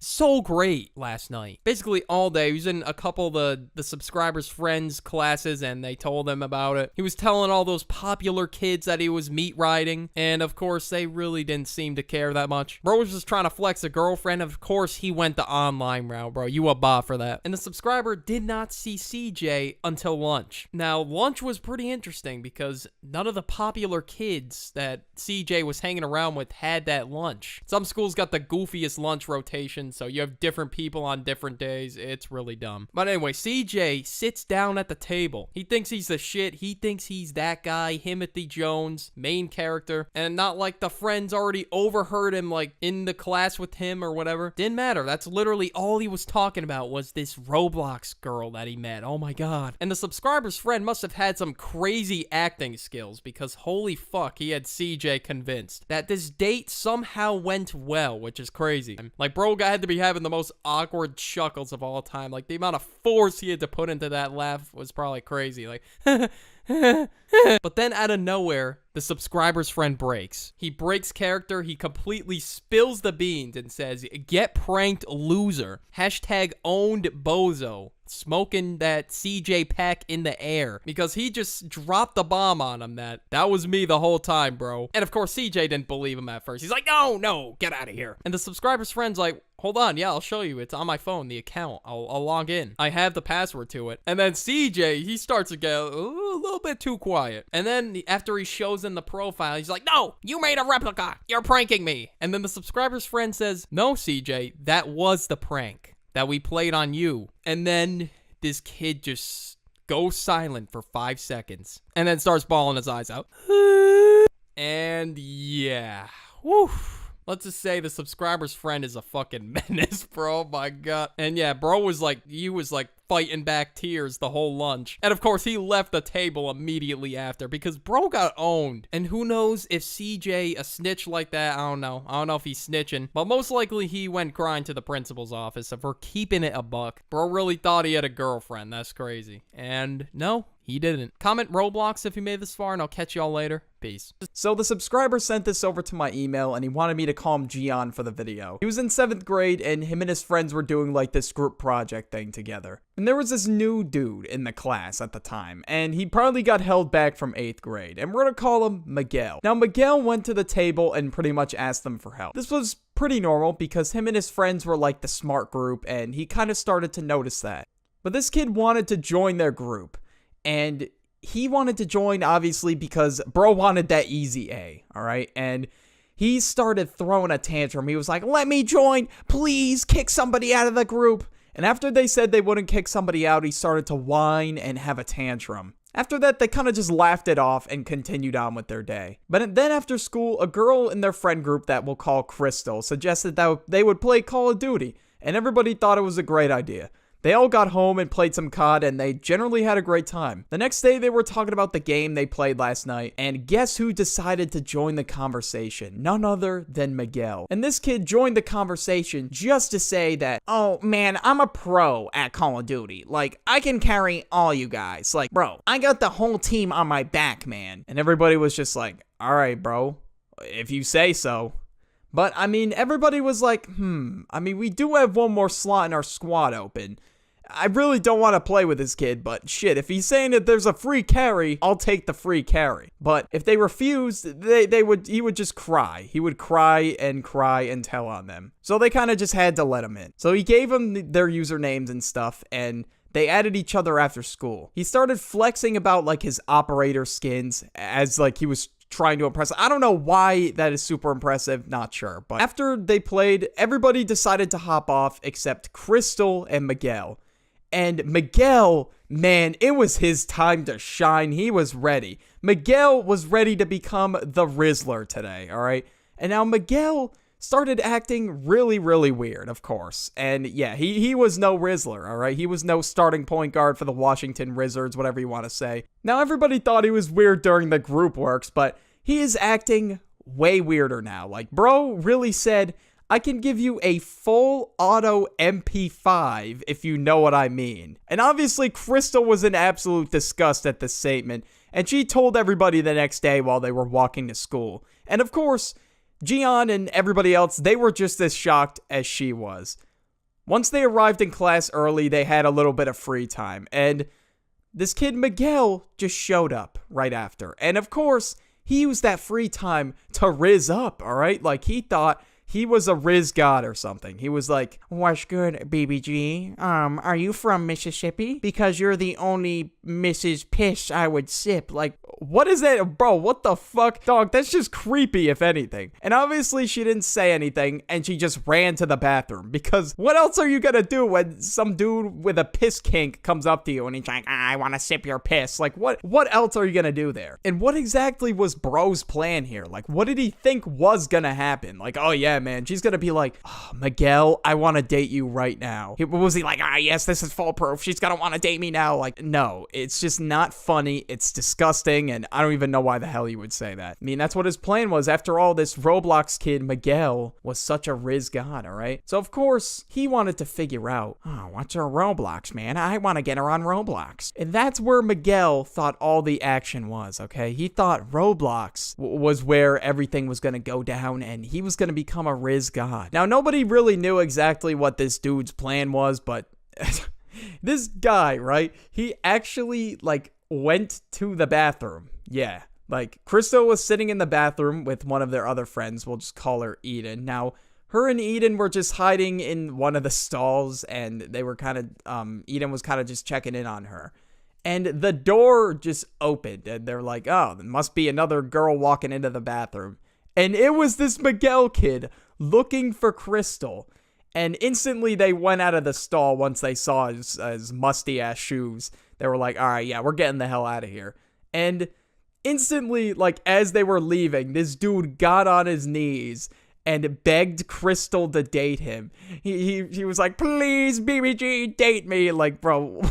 great last night. Basically all day. He was in a couple of the subscribers' friends' classes and they told him about it. He was telling all those popular kids that he was meat riding, and of course they really didn't seem to care that much. Bro was just trying to flex a girlfriend. Of course he went the online route, bro. You a bot for that. And the subscriber did not see CJ until lunch. Now lunch was pretty interesting because none of the popular kids that CJ was hanging around with had that lunch. Some schools got the goofiest lunch rotation, so you have different people on different days. It's really dumb. But anyway, CJ sits down at the table. He thinks he's the shit. He thinks he's that guy, Timothy Jones, main character, and not like the friends already overheard him like in the class with him or whatever. Didn't matter. That's literally all he was talking about was this Roblox girl that he met. Oh my god. And the subscriber's friend must have had some crazy acting skills because holy fuck, he had CJ convinced that this date somehow went well, which is crazy. Like bro had to be having the most awkward chuckles of all time. Like the amount of force he had to put into that laugh was probably crazy. Like but then out of nowhere, the subscriber's friend breaks. He breaks character. He completely spills the beans and says, "Get pranked, loser. Hashtag owned bozo." Smoking that CJ pack in the air because he just dropped the bomb on him that was me the whole time, bro. And of course, CJ didn't believe him at first. He's like, no, get out of here. And the subscriber's friend's like, hold on, yeah, I'll show you. It's on my phone, the account. I'll log in. I have the password to it. And then CJ, he starts to get a little bit too quiet. And then after he shows in the profile, he's like, no, you made a replica. You're pranking me. And then the subscriber's friend says, no, CJ, that was the prank that we played on you. And then this kid just goes silent for 5 seconds and then starts bawling his eyes out. And yeah, woo. Let's just say the subscriber's friend is a fucking menace, bro. Oh my god. And yeah, bro was like, fighting back tears the whole lunch. And of course, he left the table immediately after because bro got owned. And who knows if CJ, a snitch like that, I don't know. I don't know if he's snitching. But most likely he went crying to the principal's office if we're keeping it a buck. Bro really thought he had a girlfriend. That's crazy. And no, he didn't. Comment Roblox if you made this far, and I'll catch y'all later. Peace. So the subscriber sent this over to my email, and he wanted me to call him Gian for the video. He was in 7th grade, and him and his friends were doing like this group project thing together. And there was this new dude in the class at the time, and he probably got held back from 8th grade, and we're gonna call him Miguel. Now, Miguel went to the table and pretty much asked them for help. This was pretty normal because him and his friends were like the smart group, and he kind of started to notice that. But this kid wanted to join their group. And he wanted to join, obviously, because bro wanted that easy A, all right? And he started throwing a tantrum. He was like, let me join. Please kick somebody out of the group. And after they said they wouldn't kick somebody out, he started to whine and have a tantrum. After that, they kind of just laughed it off and continued on with their day. But then after school, a girl in their friend group that we'll call Crystal suggested that they would play Call of Duty. And everybody thought it was a great idea. They all got home and played some COD, and they generally had a great time. The next day, they were talking about the game they played last night, and guess who decided to join the conversation? None other than Miguel. And this kid joined the conversation just to say that, oh man, I'm a pro at Call of Duty. Like, I can carry all you guys. Like, bro, I got the whole team on my back, man. And everybody was just like, all right, bro, if you say so. But, I mean, everybody was like, I mean, we do have one more slot in our squad open. I really don't want to play with this kid, but shit, if he's saying that there's a free carry, I'll take the free carry. But if they refused, he would just cry. He would cry and tell on them. So they kind of just had to let him in. So he gave them their usernames and stuff, and they added each other after school. He started flexing about like his operator skins as like he was trying to impress. I don't know why that is super impressive, not sure. But after they played, everybody decided to hop off except Crystal and Miguel. And Miguel, man, it was his time to shine. He was ready. Miguel was ready to become the Rizzler today, all right? And now Miguel started acting really, really weird, of course. And yeah, he was no Rizzler, all right? He was no starting point guard for the Washington Wizards, whatever you want to say. Now, everybody thought he was weird during the group works, but he is acting way weirder now. Like, bro really said, I can give you a full auto MP5 if you know what I mean. And obviously, Crystal was in absolute disgust at this statement, and she told everybody the next day while they were walking to school. And of course, Gian and everybody else, they were just as shocked as she was. Once they arrived in class early, they had a little bit of free time, and this kid Miguel just showed up right after. And of course, he used that free time to rizz up, alright? Like, he thought he was a Riz god or something. He was like, "What's good, BBG? Are you from Mississippi? Because you're the only Mrs. Piss I would sip." Like, what is that? Bro, what the fuck? Dog, that's just creepy, if anything. And obviously, she didn't say anything, and she just ran to the bathroom. Because what else are you gonna do when some dude with a piss kink comes up to you and he's like, "I want to sip your piss"? Like, what else are you gonna do there? And what exactly was bro's plan here? Like, what did he think was gonna happen? Like, oh yeah, man, she's gonna be like, "Oh, Miguel, I want to date you right now." Was he like, yes, this is foolproof, she's gonna want to date me now? Like, no, it's just not funny. It's disgusting, and I don't even know why the hell he would say that. I mean, that's what his plan was. After all, this Roblox kid, Miguel, was such a Riz god, alright? So, of course, he wanted to figure out, "Oh, what's her Roblox, man? I want to get her on Roblox." And that's where Miguel thought all the action was, okay? He thought Roblox was where everything was gonna go down, and he was gonna become a Riz god. Now, nobody really knew exactly what this dude's plan was, but this guy, right? He actually, like, went to the bathroom. Yeah. Like, Crystal was sitting in the bathroom with one of their other friends. We'll just call her Eden. Now, her and Eden were just hiding in one of the stalls, and they were kind of, Eden was kind of just checking in on her. And the door just opened, and they're like, oh, there must be another girl walking into the bathroom. And it was this Miguel kid looking for Crystal. And instantly they went out of the stall once they saw his musty-ass shoes. They were like, all right, yeah, we're getting the hell out of here. And instantly, like, as they were leaving, this dude got on his knees and begged Crystal to date him. He was like, "Please, BBG, date me." Like, bro.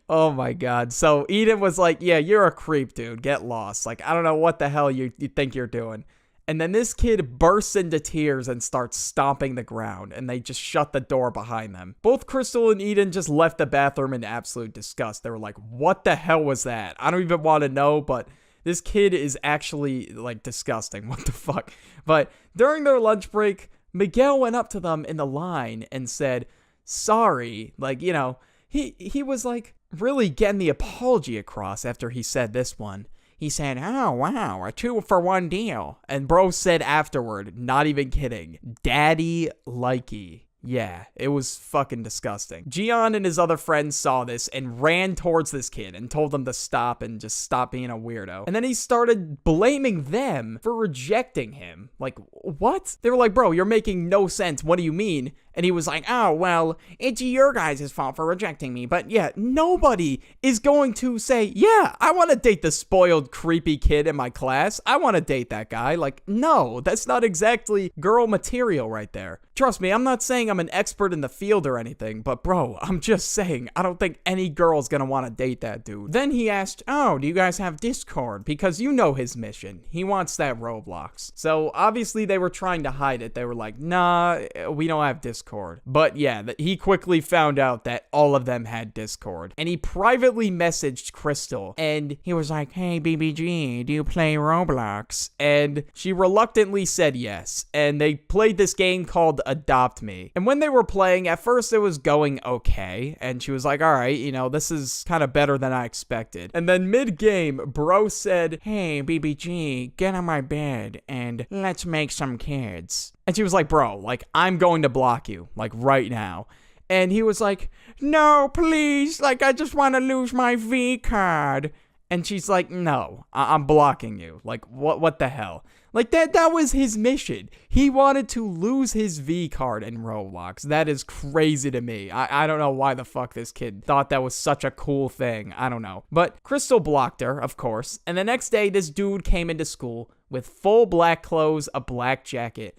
Oh my god. So Eden was like, "Yeah, you're a creep, dude. Get lost. Like, I don't know what the hell you think you're doing." And then this kid bursts into tears and starts stomping the ground, and they just shut the door behind them. Both Crystal and Eden just left the bathroom in absolute disgust. They were like, what the hell was that? I don't even want to know, but this kid is actually, like, disgusting. What the fuck? But during their lunch break, Miguel went up to them in the line and said, sorry. Like, you know, he was, like, really getting the apology across after he said this one. He said, "Oh, wow, a 2-for-1 deal." And bro said afterward, not even kidding, "Daddy likey." Yeah, it was fucking disgusting. Gian and his other friends saw this and ran towards this kid and told him to stop and just stop being a weirdo. And then he started blaming them for rejecting him. Like, what? They were like, "Bro, you're making no sense. What do you mean?" And he was like, "Oh, well, it's your guys' fault for rejecting me." But yeah, nobody is going to say, "Yeah, I want to date the spoiled, creepy kid in my class. I want to date that guy." Like, no, that's not exactly girl material right there. Trust me, I'm not saying I'm an expert in the field or anything, but bro, I'm just saying, I don't think any girl's gonna want to date that dude. Then he asked, "Oh, do you guys have Discord?" Because you know his mission. He wants that Roblox. So obviously they were trying to hide it. They were like, "Nah, we don't have Discord." But yeah, he quickly found out that all of them had Discord. And he privately messaged Crystal. And He was like, "Hey, BBG, do you play Roblox?" And she reluctantly said yes. And they played this game called Adopt Me. And when they were playing, at first it was going okay. And she was like, all right, you know, this is kind of better than I expected. And then mid-game, bro said, "Hey, BBG, get on my bed and let's make some kids." And she was like, "Bro, like, I'm going to block you, like, right now." And he was like, "No, please, like, I just want to lose my V card." And she's like, no, I'm blocking you. Like, what the hell? Like, that was his mission. He wanted to lose his V card in Roblox. That is crazy to me. I don't know why the fuck this kid thought that was such a cool thing. I don't know. But Crystal blocked her, of course. And the next day, this dude came into school with full black clothes, a black jacket.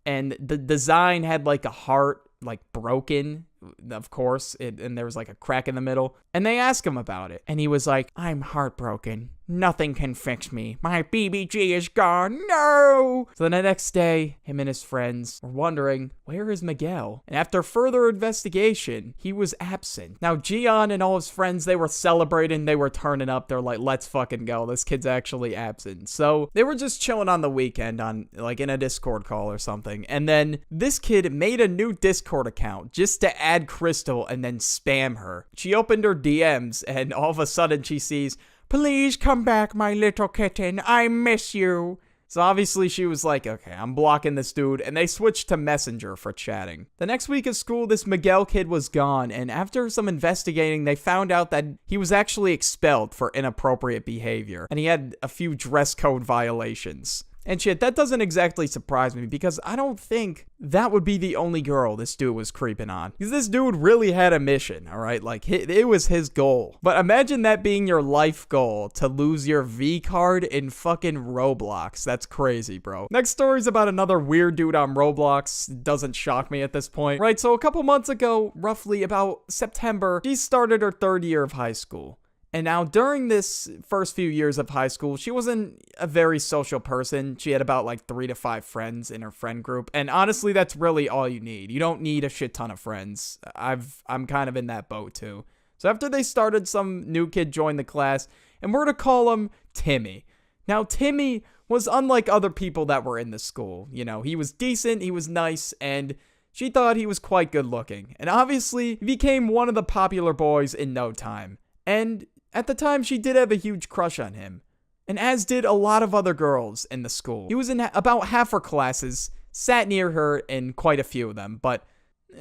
And the design had like a heart, like broken, of course. And there was like a crack in the middle. And they asked him about it. And he was like, I'm heartbroken. Nothing can fix me. My BBG is gone. No! So the next day, him and his friends were wondering, where is Miguel? And after further investigation, he was absent. Now, Gian and all his friends, they were celebrating. They were turning up. They're like, let's fucking go. This kid's actually absent. So they were just chilling on the weekend on like in a Discord call or something. And then this kid made a new Discord account just to add Crystal and then spam her. She opened her DMs and all of a sudden she sees, please come back, my little kitten. I miss you. So obviously she was like, okay, I'm blocking this dude. And they switched to Messenger for chatting. The next week of school, this Miguel kid was gone. And after some investigating, they found out that he was actually expelled for inappropriate behavior. And he had a few dress code violations. And shit, that doesn't exactly surprise me because I don't think that would be the only girl this dude was creeping on. Because this dude really had a mission, all right? Like, it was his goal. But imagine that being your life goal, to lose your V card in fucking Roblox. That's crazy, bro. Next story's about another weird dude on Roblox. Doesn't shock me at this point. Right, so a couple months ago, roughly about September, she started her 3rd year of high school. And now during this first few years of high school, she wasn't a very social person. She had about like 3 to 5 friends in her friend group. And honestly, that's really all you need. You don't need a shit ton of friends. I'm kind of in that boat too. So after they started, some new kid joined the class, and we're to call him Timmy. Now, Timmy was unlike other people that were in the school. You know, he was decent, he was nice, and she thought he was quite good looking. And obviously, he became one of the popular boys in no time. And at the time, she did have a huge crush on him, and as did a lot of other girls in the school. He was in about half her classes, sat near her in quite a few of them, but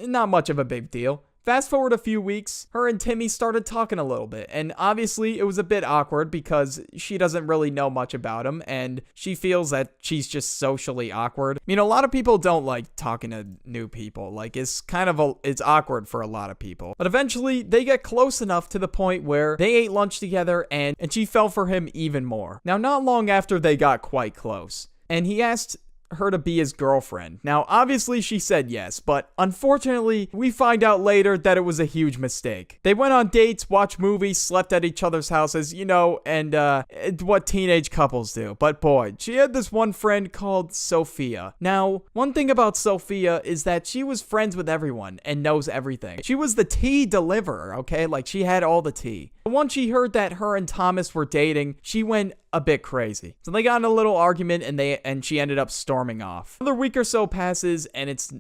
not much of a big deal. Fast forward a few weeks, her and Timmy started talking a little bit, and obviously it was a bit awkward because she doesn't really know much about him, and she feels that she's just socially awkward. You know, a lot of people don't like talking to new people. Like, it's awkward for a lot of people. But eventually, they get close enough to the point where they ate lunch together, and she fell for him even more. Now, not long after they got quite close, and he asked her to be his girlfriend. Now, obviously she said yes, but unfortunately, we find out later that it was a huge mistake. They went on dates, watched movies, slept at each other's houses, you know, and what teenage couples do. But boy, she had this one friend called Sophia. Now, one thing about Sophia is that she was friends with everyone and knows everything. She was the tea deliverer, okay? Like, she had all the tea. Once she heard that her and Thomas were dating, she went a bit crazy. So they got in a little argument and she ended up storming off. Another week or so passes and it's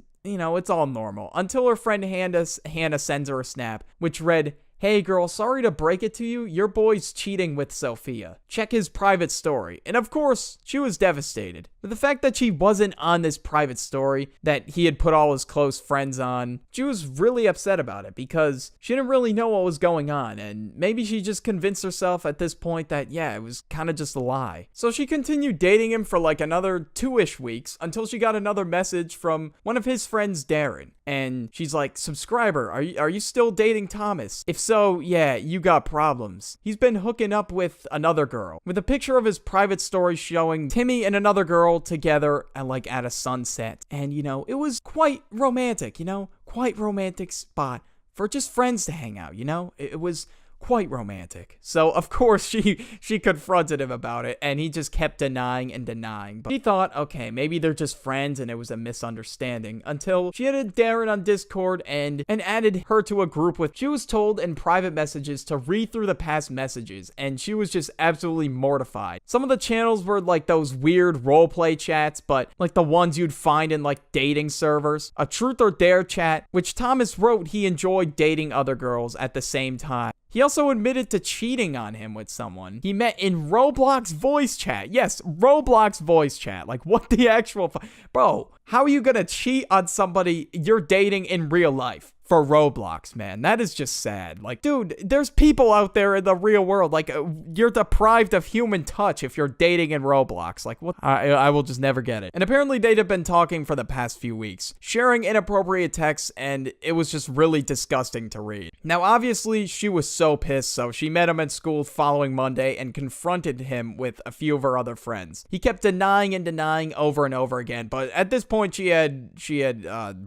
all normal until her friend Hannah sends her a snap which read, "Hey girl, sorry to break it to you, your boy's cheating with Sophia. Check his private story." And of course, she was devastated. But the fact that she wasn't on this private story that he had put all his close friends on, she was really upset about it because she didn't really know what was going on. And maybe she just convinced herself at this point that, yeah, it was kind of just a lie. So she continued dating him for like another 2-ish weeks until she got another message from one of his friends, Darren. And she's like, "Subscriber, are you still dating Thomas? If so, yeah, you got problems. He's been hooking up with another girl." With a picture of his private story showing Timmy and another girl together at a sunset. And, it was quite romantic, quite romantic spot for just friends to hang out, It was quite romantic. So, of course, she confronted him about it, and he just kept denying and denying. But she thought, okay, maybe they're just friends and it was a misunderstanding, until she added Darren on Discord and added her to a group with, she was told in private messages to read through the past messages, and she was just absolutely mortified. Some of the channels were like those weird roleplay chats, but like the ones you'd find in like dating servers. A truth or dare chat, which Thomas wrote he enjoyed dating other girls at the same time. He also admitted to cheating on him with someone he met in Roblox voice chat. Yes, Roblox voice chat. Like, what the actual... Bro, How are you gonna cheat on somebody you're dating in real life? For Roblox, man. That is just sad. Like, dude, there's people out there in the real world. Like, you're deprived of human touch if you're dating in Roblox. Like, what? I will just never get it. And apparently they'd have been talking for the past few weeks, sharing inappropriate texts, and it was just really disgusting to read. Now, obviously, she was so pissed, so she met him at school following Monday and confronted him with a few of her other friends. He kept denying and denying over and over again, but at this point, she had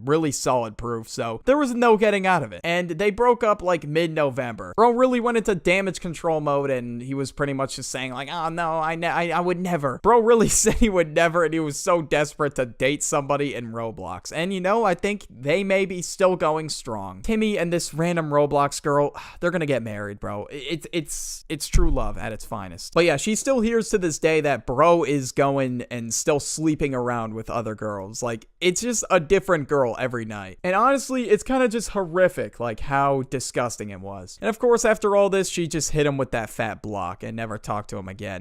really solid proof, so there was no getting out of it. And they broke up like mid-November. Bro really went into damage control mode, and he was pretty much just saying like, oh no, I would never. Bro really said he would never, and he was so desperate to date somebody in Roblox. And you know, I think they may be still going strong. Timmy and this random Roblox girl, they're gonna get married, bro. It's true love at its finest. But yeah, she still hears to this day that bro is going and still sleeping around with other girls. Like, it's just a different girl every night. And honestly, it's kind of just horrific, like how disgusting it was. And of course, after all this, she just hit him with that fat block and never talked to him again.